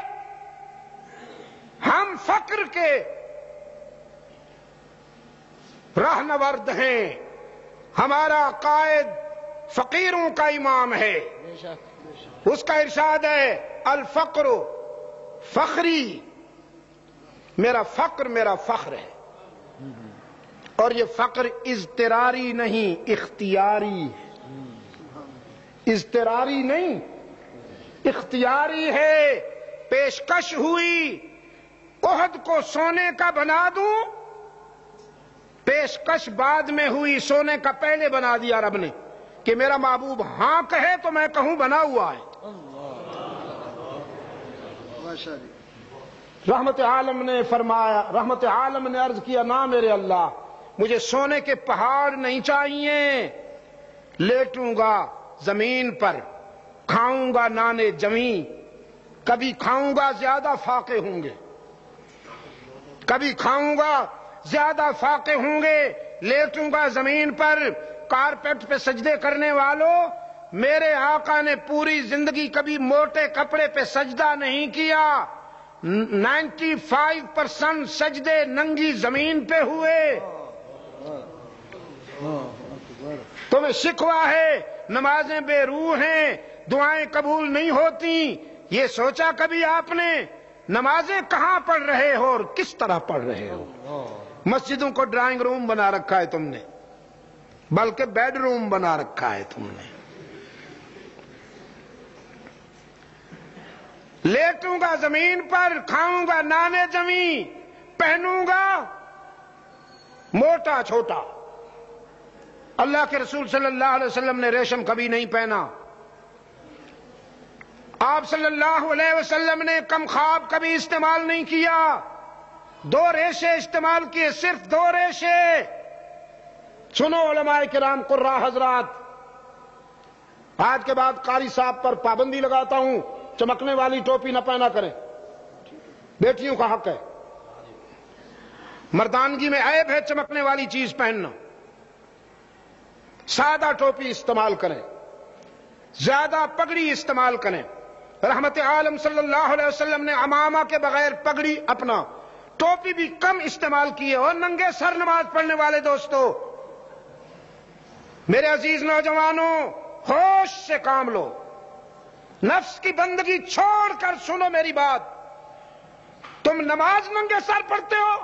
ہم فقر کے راہنورد ہیں، ہمارا قائد فقیروں کا امام ہے، اس کا ارشاد ہے الفقر فخری، میرا فقر میرا فخر ہے، اور یہ فقر اضطراری نہیں اختیاری ہے، اضطراری نہیں اختیاری ہے۔ پیشکش ہوئی احد کو سونے کا بنا دوں، پیشکش بعد میں ہوئی، سونے کا پہلے بنا دیا رب نے کہ میرا محبوب ہاں کہے تو میں کہوں بنا ہوا ہے۔ رحمت عالم نے فرمایا، رحمت عالم نے عرض کیا نا میرے اللہ مجھے سونے کے پہاڑ نہیں چاہیے، لیٹوں گا زمین پر، کھاؤں گا نانے جمی، کبھی کھاؤں گا زیادہ فاقے ہوں گے، کبھی کھاؤں گا زیادہ فاقے ہوں گے، لیٹوں گا زمین پر، کارپیٹ پہ سجدے کرنے والوں میرے آقا نے پوری زندگی کبھی موٹے کپڑے پہ سجدہ نہیں کیا، 95% سجدے ننگی زمین پہ ہوئے۔ تمہیں شکوہ ہے نمازیں بے روح ہیں، دعائیں قبول نہیں ہوتی، یہ سوچا کبھی آپ نے نمازیں کہاں پڑھ رہے ہو اور کس طرح پڑھ رہے ہو؟ مسجدوں کو ڈرائنگ روم بنا رکھا ہے تم نے، بلکہ بیڈ روم بنا رکھا ہے تم نے۔ لیٹوں گا زمین پر، کھاؤں گا نانے زمین، پہنوں گا موٹا چھوٹا۔ اللہ کے رسول صلی اللہ علیہ وسلم نے ریشم کبھی نہیں پہنا، آپ صلی اللہ علیہ وسلم نے کم خواب کبھی استعمال نہیں کیا، 2 ریشے استعمال کیے، صرف 2 ریشے۔ سنو علماء کرام قراء حضرات، آج کے بعد قاری صاحب پر پابندی لگاتا ہوں، چمکنے والی ٹوپی نہ پہنا کریں، بیٹیوں کا حق ہے، مردانگی میں عیب ہے چمکنے والی چیز پہننا، سادہ ٹوپی استعمال کریں، زیادہ پگڑی استعمال کریں۔ رحمت عالم صلی اللہ علیہ وسلم نے عمامہ کے بغیر پگڑی اپنا ٹوپی بھی کم استعمال کیے۔ اور ننگے سر نماز پڑھنے والے دوستو، میرے عزیز نوجوانوں، ہوش سے کام لو، نفس کی بندگی چھوڑ کر سنو میری بات۔ تم نماز ننگے سر پڑھتے ہو،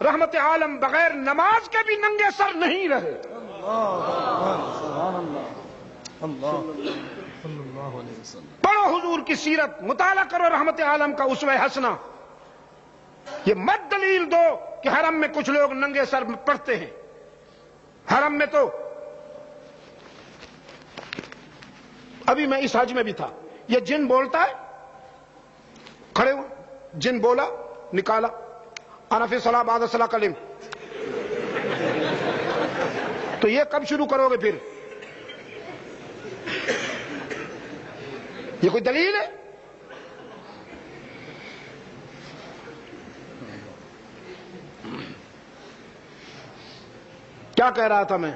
رحمت عالم بغیر نماز کے بھی ننگے سر نہیں رہے۔ پڑھو حضور کی سیرت، مطالعہ کرو رحمت عالم کا اسوہ حسنہ۔ یہ مت دلیل دو کہ حرم میں کچھ لوگ ننگے سر پڑھتے ہیں، حرم میں تو ابھی میں اس حج میں بھی تھا، یہ جن بولتا ہے، کھڑے ہو، جن بولا نکالا، انا فی الصلاۃ بعد الصلاۃ کلم، تو یہ کب شروع کرو گے پھر؟ یہ کوئی دلیل ہے؟ کیا کہہ رہا تھا میں؟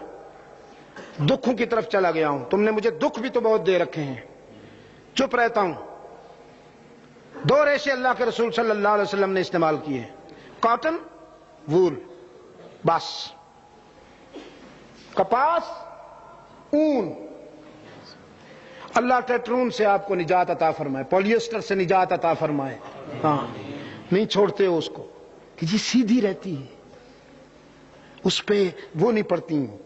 دکھوں کی طرف چلا گیا ہوں، تم نے مجھے دکھ بھی تو بہت دے رکھے ہیں، چپ رہتا ہوں۔ 2 ریشے اللہ کے رسول صلی اللہ علیہ وسلم نے استعمال کیے، کاٹن، وول، بس، کپاس، اون۔ اللہ ٹیٹرون سے آپ کو نجات عطا فرمائے، پولیسٹر سے نجات عطا فرمائے۔ ہاں، نہیں چھوڑتے ہو اس کو کہ جی سیدھی رہتی ہے، اس پہ وہ نہیں پڑتی ہیں،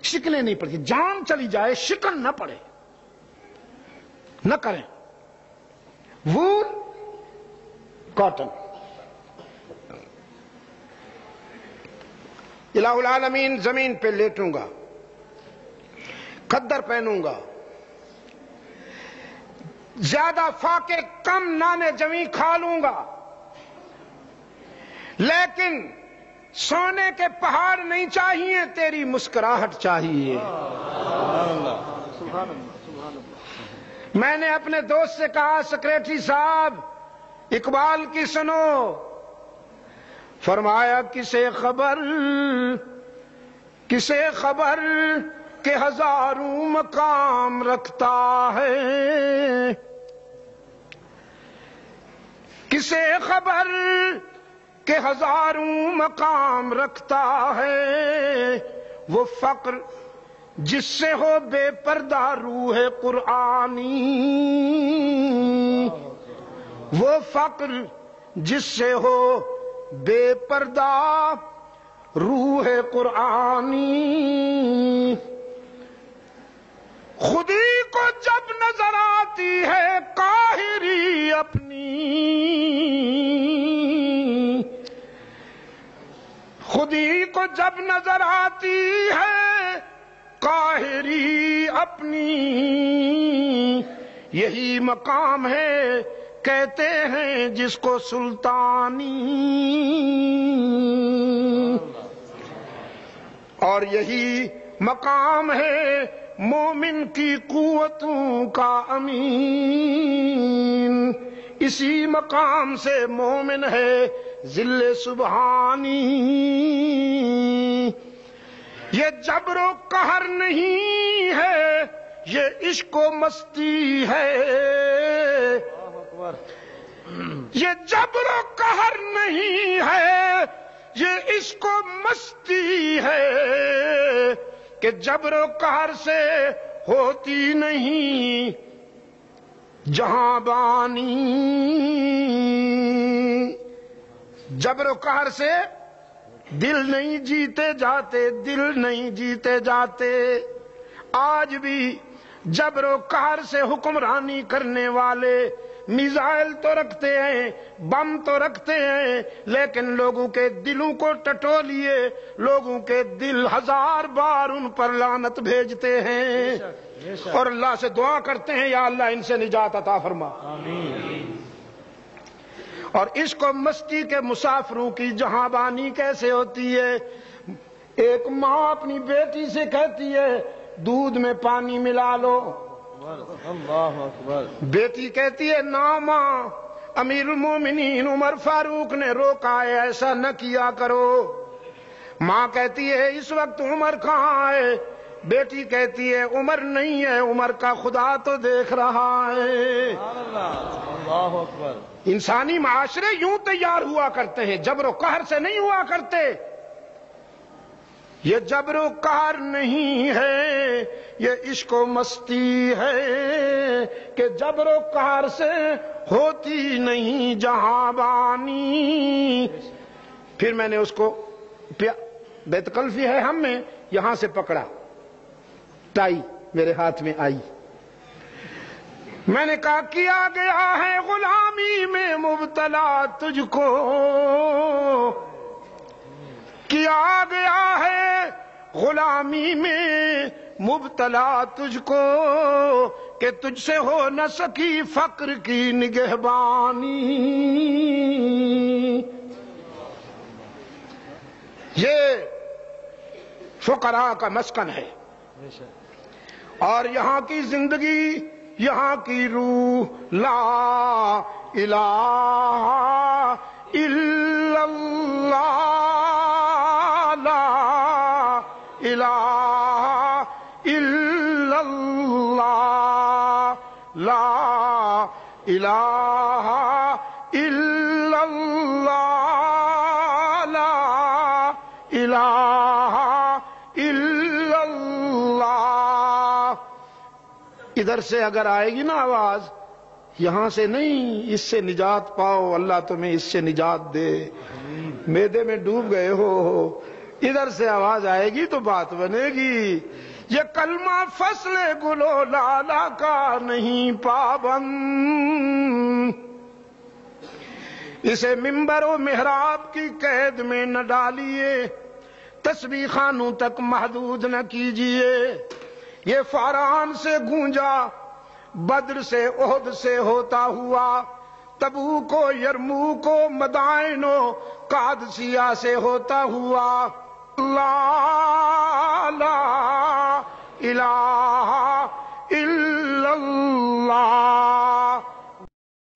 شکنیں نہیں پڑتی، جان چلی جائے شکن نہ پڑے، نہ کریں۔ وول، کاٹن۔ الہ العالمین زمین پہ لیٹوں گا، خدر پہنوں گا، زیادہ فاقے کم نانے جویں کھا لوں گا، لیکن سونے کے پہاڑ نہیں چاہیے، تیری مسکراہٹ چاہیے۔ میں نے اپنے دوست سے کہا، سیکریٹری صاحب اقبال کی سنو، فرمایا کسے خبر کہ ہزاروں مقام رکھتا ہے، کسے خبر کہ ہزاروں مقام رکھتا ہے، وہ فقر جس سے ہو بے پردہ روح قرآنی، وہ فقر جس سے ہو بے پردہ روح قرآنی، خودی کو جب نظر آتی ہے قاہری اپنی، خودی کو جب نظر آتی ہے قاہری اپنی، یہی مقام ہے کہتے ہیں جس کو سلطانی، اور یہی مقام ہے مومن کی قوتوں کا امین، اسی مقام سے مومن ہے ذل سبحانی۔ یہ جبر و قہر نہیں ہے، یہ عشق و مستی ہے، یہ جبر و قہر نہیں ہے، یہ عشق و مستی ہے کہ جبر و قہر سے ہوتی نہیں جہاں بانی۔ جبر و قہر سے دل نہیں جیتے جاتے، دل نہیں جیتے جاتے۔ آج بھی جبر و قہر سے حکمرانی کرنے والے میزائل تو رکھتے ہیں، بم تو رکھتے ہیں، لیکن لوگوں کے دلوں کو ٹٹولیے، لوگوں کے دل ہزار بار ان پر لعنت بھیجتے ہیں اور اللہ سے دعا کرتے ہیں یا اللہ ان سے نجات عطا فرما۔ اور عشق و مستی کے مسافروں کی جہاں بانی کیسے ہوتی ہے؟ ایک ماں اپنی بیٹی سے کہتی ہے دودھ میں پانی ملا لو، اللہ اکبر۔ بیٹی کہتی ہے نا ماں، امیر المومنین عمر فاروق نے روکا ہے ایسا نہ کیا کرو۔ ماں کہتی ہے اس وقت عمر کہاں ہے؟ بیٹی کہتی ہے عمر نہیں ہے، عمر کا خدا تو دیکھ رہا ہے۔ اللہ اکبر۔ انسانی معاشرے یوں تیار ہوا کرتے ہیں، جبر و قہر سے نہیں ہوا کرتے۔ یہ جبر و قہر نہیں ہے، یہ عشق و مستی ہے کہ جبر و قہر سے ہوتی نہیں جہاں بانی۔ پھر میں نے اس کو بیت کلفی ہے ہم میں، یہاں سے پکڑا، ٹائی میرے ہاتھ میں آئی، میں نے کہا کیا گیا ہے غلامی میں مبتلا تجھ کو، کیا گیا ہے غلامی میں مبتلا تجھ کو کہ تجھ سے ہو نہ سکی فقر کی نگہبانی۔ یہ فقراء کا مسکن ہے اور یہاں کی زندگی، یہاں کی روح لا الہ الا اللہ، لا الہ الا اللہ، لا الہ الا اللہ، لا الہ الا اللہ۔ ادھر سے اگر آئے گی نا آواز، یہاں سے نہیں، اس سے نجات پاؤ، اللہ تمہیں اس سے نجات دے، میدے میں ڈوب گئے ہو، ادھر سے آواز آئے گی تو بات بنے گی۔ یہ کلمہ فصل گلو لالا کا نہیں پابند، اسے منبر و محراب کی قید میں نہ ڈالیے، تسبیح خانوں تک محدود نہ کیجیے۔ یہ فاران سے گونجا، بدر سے احد سے ہوتا ہوا، تبوک و یرموک و مدائن و قادسیہ سے ہوتا ہوا، لا الہ الا اللہ،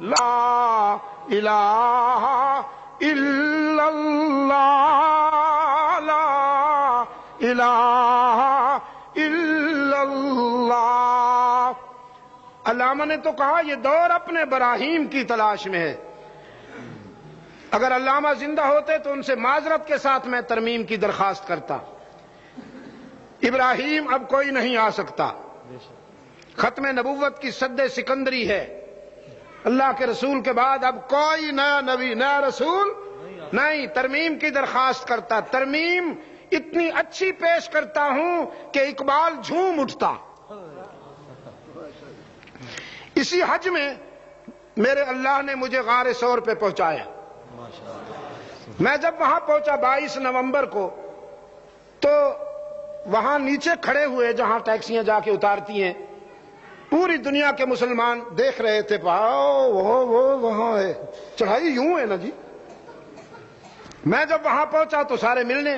لا الہ الا اللہ، لا الہ الا اللہ۔ علامہ نے تو کہا یہ دور اپنے براہیم کی تلاش میں ہے۔ اگر علامہ زندہ ہوتے تو ان سے معذرت کے ساتھ میں ترمیم کی درخواست کرتا۔ ابراہیم اب کوئی نہیں آ سکتا، ختم نبوت کی سد سکندری ہے، اللہ کے رسول کے بعد اب کوئی نیا نبی نیا رسول نہیں۔ ترمیم کی درخواست کرتا، ترمیم اتنی اچھی پیش کرتا ہوں کہ اقبال جھوم اٹھتا۔ اسی حج میں میرے اللہ نے مجھے غار ثور پہ پہنچایا۔ میں جب وہاں پہنچا 22 نومبر کو، تو وہاں نیچے کھڑے ہوئے جہاں ٹیکسیاں جا کے اتارتی ہیں، پوری دنیا کے مسلمان دیکھ رہے تھے، وہ وہاں ہے، چڑھائی یوں ہے نا جی۔ میں جب وہاں پہنچا تو سارے ملنے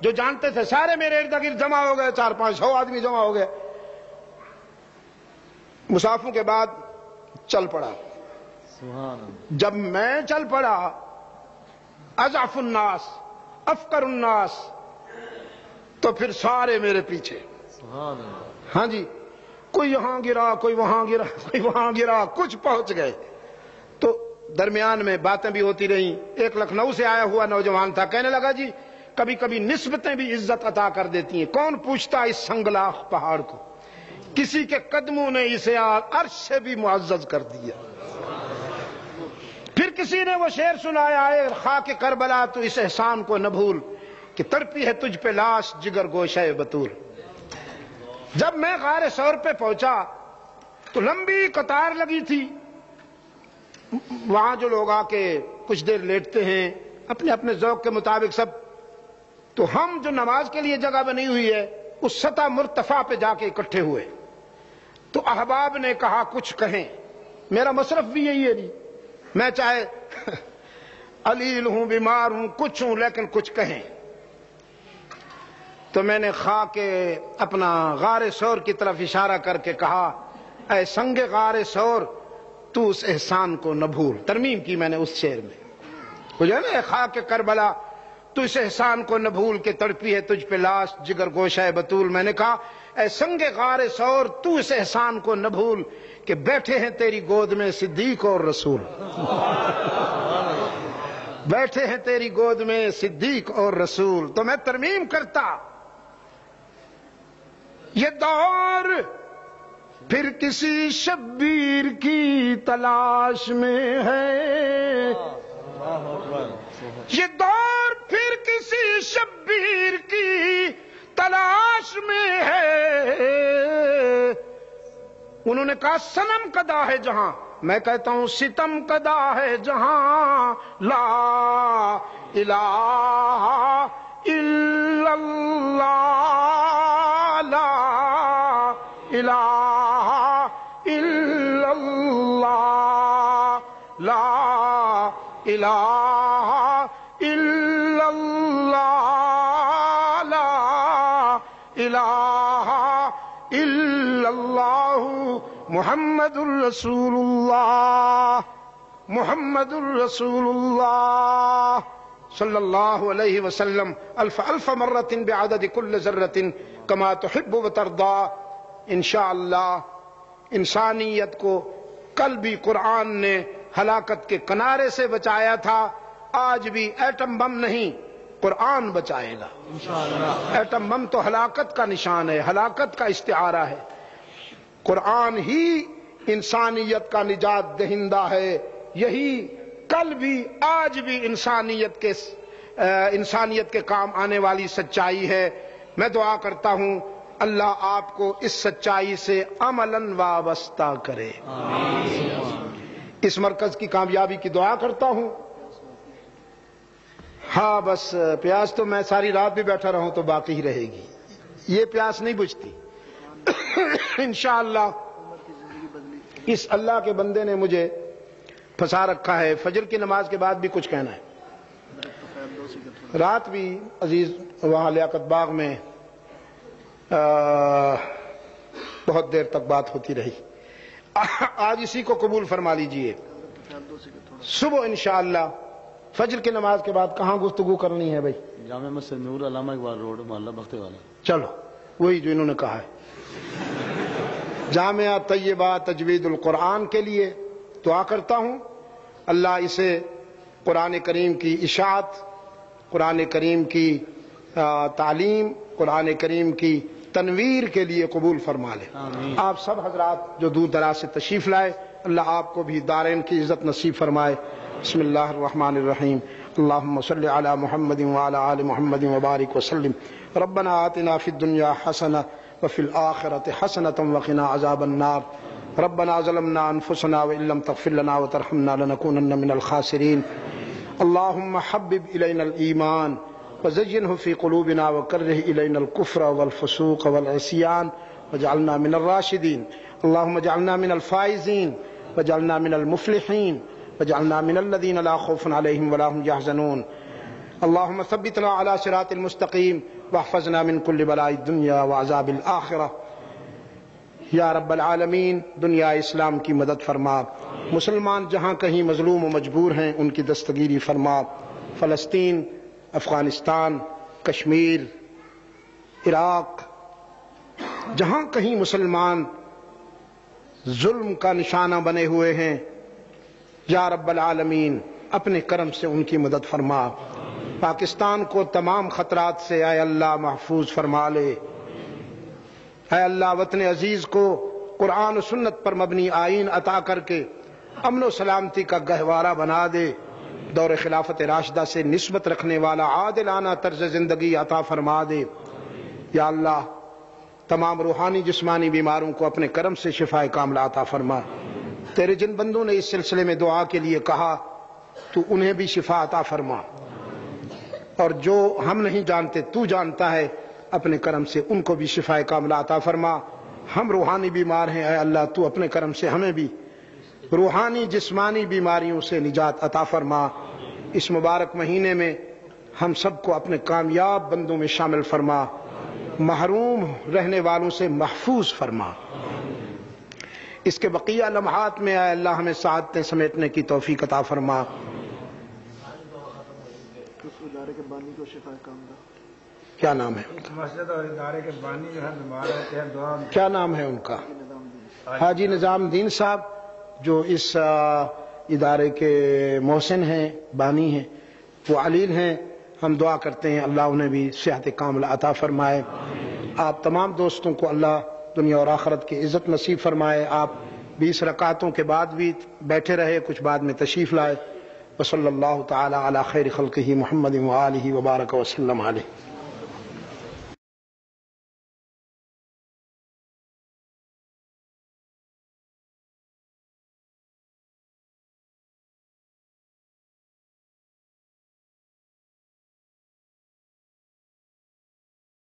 جو جانتے تھے سارے میرے ارد گرد جمع ہو گئے، 400-500 آدمی جمع ہو گئے۔ مصافوں کے بعد چل پڑا۔ جب میں چل پڑا، اضعف الناس افقر الناس، تو پھر سارے میرے پیچھے۔ ہاں جی، کوئی یہاں گرا، کوئی وہاں گرا، کوئی وہاں گرا، کچھ پہنچ گئے۔ تو درمیان میں باتیں بھی ہوتی رہیں۔ ایک لکھنؤ سے آیا ہوا نوجوان تھا، کہنے لگا جی کبھی کبھی نسبتیں بھی عزت عطا کر دیتی ہیں، کون پوچھتا اس سنگلاخ پہاڑ کو، کسی کے قدموں نے اسے عرش سے بھی معزز کر دیا۔ پھر کسی نے وہ شعر سنایا، اے خاک کربلا تو اس احسان کو نہ بھول کہ تڑپی ہے تجھ پہ لاش جگر گوشہ بطول۔ جب میں غار ثور پہ پہنچا تو لمبی قطار لگی تھی، وہاں جو لوگ آ کے کچھ دیر لیٹتے ہیں اپنے اپنے ذوق کے مطابق سب، تو ہم جو نماز کے لیے جگہ بنی ہوئی ہے اس سطح مرتفع پہ جا کے اکٹھے ہوئے۔ تو احباب نے کہا کچھ کہیں، میرا مصرف بھی یہی ہے جی، میں چاہے علیل ہوں، بیمار ہوں، کچھ ہوں، لیکن کچھ کہیں۔ تو میں نے خاک اپنا غار ثور کی طرف اشارہ کر کے کہا، اے سنگ غار ثور تو اس احسان کو نہ بھول۔ ترمیم کی میں نے اس شعر میں، مجھے نا، اے خاک کربلا تو اس احسان کو نہ بھول کہ تڑپی ہے تجھ پہ لاش جگر گوشہ بطول۔ میں نے کہا اے سنگ غار ثور تو اس احسان کو نہ بھول کہ بیٹھے ہیں تیری گود میں صدیق اور رسول، بیٹھے ہیں تیری گود میں صدیق اور رسول۔ تو میں ترمیم کرتا، یہ دور پھر کسی شبیر کی تلاش میں ہے، یہ دور پھر کسی شبیر کی تلاش میں ہے۔ انہوں نے کہا صنم کدا ہے جہاں، میں کہتا ہوں ستم کدا ہے جہاں، لا الہ الا اللہ، لا الہ الا اللہ، لا الہ الا اللہ، لا الہ الا اللہ، محمد الرسول اللہ، محمد الرسول اللہ صلی اللہ علیہ وسلم، الف الف مرۃ بعدد کل ذرۃ کما تحب وترضى۔ انشاءاللہ انسانیت کو کل بھی قرآن نے ہلاکت کے کنارے سے بچایا تھا، آج بھی ایٹم بم نہیں، قرآن بچائے گا انشاءاللہ۔ ایٹم بم تو ہلاکت کا نشان ہے، ہلاکت کا استعارہ ہے، قرآن ہی انسانیت کا نجات دہندہ ہے۔ یہی کل بھی آج بھی انسانیت کے کام آنے والی سچائی ہے۔ میں دعا کرتا ہوں اللہ آپ کو اس سچائی سے عملاً وابستہ کرے، اس مرکز کی کامیابی کی دعا کرتا ہوں۔ ہاں بس پیاس تو میں ساری رات بھی بیٹھا رہوں تو باقی ہی رہے گی، یہ پیاس نہیں بجھتی۔ انشاءاللہ اس اللہ کے بندے نے مجھے پھنسا رکھا ہے، فجر کی نماز کے بعد بھی کچھ کہنا ہے۔ رات بھی عزیز وہاں لیاقت باغ میں بہت دیر تک بات ہوتی رہی، آج اسی کو قبول فرما لیجئے۔ صبح انشاءاللہ فجر کی نماز کے بعد کہاں گفتگو کرنی ہے بھائی؟ جامع مسجد نور، علامہ اقبال روڈ، محلہ بختے والا۔ چلو وہی جو انہوں نے کہا ہے۔ جامعہ طیبہ تجوید القرآن کے لیے دعا کرتا ہوں، اللہ اسے قرآن کریم کی اشاعت، قرآن کریم کی تعلیم، قرآن کریم کی تنویر کے لیے قبول فرما لے۔ آپ سب حضرات جو دور دراز سے تشریف لائے، اللہ آپ کو بھی دارین کی عزت نصیب فرمائے۔ بسم اللہ الرحمن الرحیم، اللہم صلی علی محمد وعلی آل محمد وبارک وسلم۔ ربنا آتنا فی الدنیا حسنہ وفی الآخرۃ حسنۃ وقنا عذاب النار۔ ربنا ظلمنا انفسنا وان لم تغفر لنا وترحمنا لنكونن من الخاسرین۔ اللهم حبب إلينا الإيمان وزينه في قلوبنا وكره إلينا الكفر والفسوق والعصيان واجعلنا من الراشدين۔ اللهم اجعلنا من الفائزين واجعلنا من المفلحين واجعلنا من الذين لا خوف عليهم ولا هم يحزنون۔ اللهم ثبتنا على صراط المستقيم واحفظنا من كل بلاء الدنيا وعذاب الآخرة۔ یا رب العالمین دنیا اسلام کی مدد فرما، مسلمان جہاں کہیں مظلوم و مجبور ہیں ان کی دستگیری فرما۔ فلسطین، افغانستان، کشمیر، عراق، جہاں کہیں مسلمان ظلم کا نشانہ بنے ہوئے ہیں، یا رب العالمین اپنے کرم سے ان کی مدد فرما۔ پاکستان کو تمام خطرات سے اے اللہ محفوظ فرما لے۔ اے اللہ وطن عزیز کو قرآن و سنت پر مبنی آئین عطا کر کے امن و سلامتی کا گہوارہ بنا دے۔ دور خلافت راشدہ سے نسبت رکھنے والا عادلانہ طرز زندگی عطا فرما دے۔ یا اللہ تمام روحانی جسمانی بیماروں کو اپنے کرم سے شفاء کاملہ عطا فرما۔ تیرے جن بندوں نے اس سلسلے میں دعا کے لیے کہا تو انہیں بھی شفا عطا فرما، اور جو ہم نہیں جانتے تو جانتا ہے، اپنے کرم سے ان کو بھی شفاء کاملہ عطا فرما۔ ہم روحانی بیمار ہیں، اے اللہ تو اپنے کرم سے ہمیں بھی روحانی جسمانی بیماریوں سے نجات عطا فرما۔ اس مبارک مہینے میں ہم سب کو اپنے کامیاب بندوں میں شامل فرما، محروم رہنے والوں سے محفوظ فرما۔ اس کے بقیہ لمحات میں اے اللہ ہمیں سعادتیں سمیٹنے کی توفیق عطا فرما۔ کیا نام ہے ان کا؟ مسجد اور ادارے کے بانی جو ہے بیمار ہوتے ہیں، دعا کیا نام ہے ان کا؟ حاجی نظام الدین صاحب، جو اس ادارے کے محسن ہیں، بانی ہیں، وہ علیل ہیں۔ ہم دعا کرتے ہیں اللہ انہیں بھی صحت کاملہ عطا فرمائے۔ آپ تمام دوستوں کو اللہ دنیا اور آخرت کی عزت نصیب فرمائے۔ آپ 20 رکعتوں کے بعد بھی بیٹھے رہے، کچھ بعد میں تشریف لائے۔ وصلی اللہ تعالی علی خیر خلقہ محمد وآلہ وبارک وسلم علیہ۔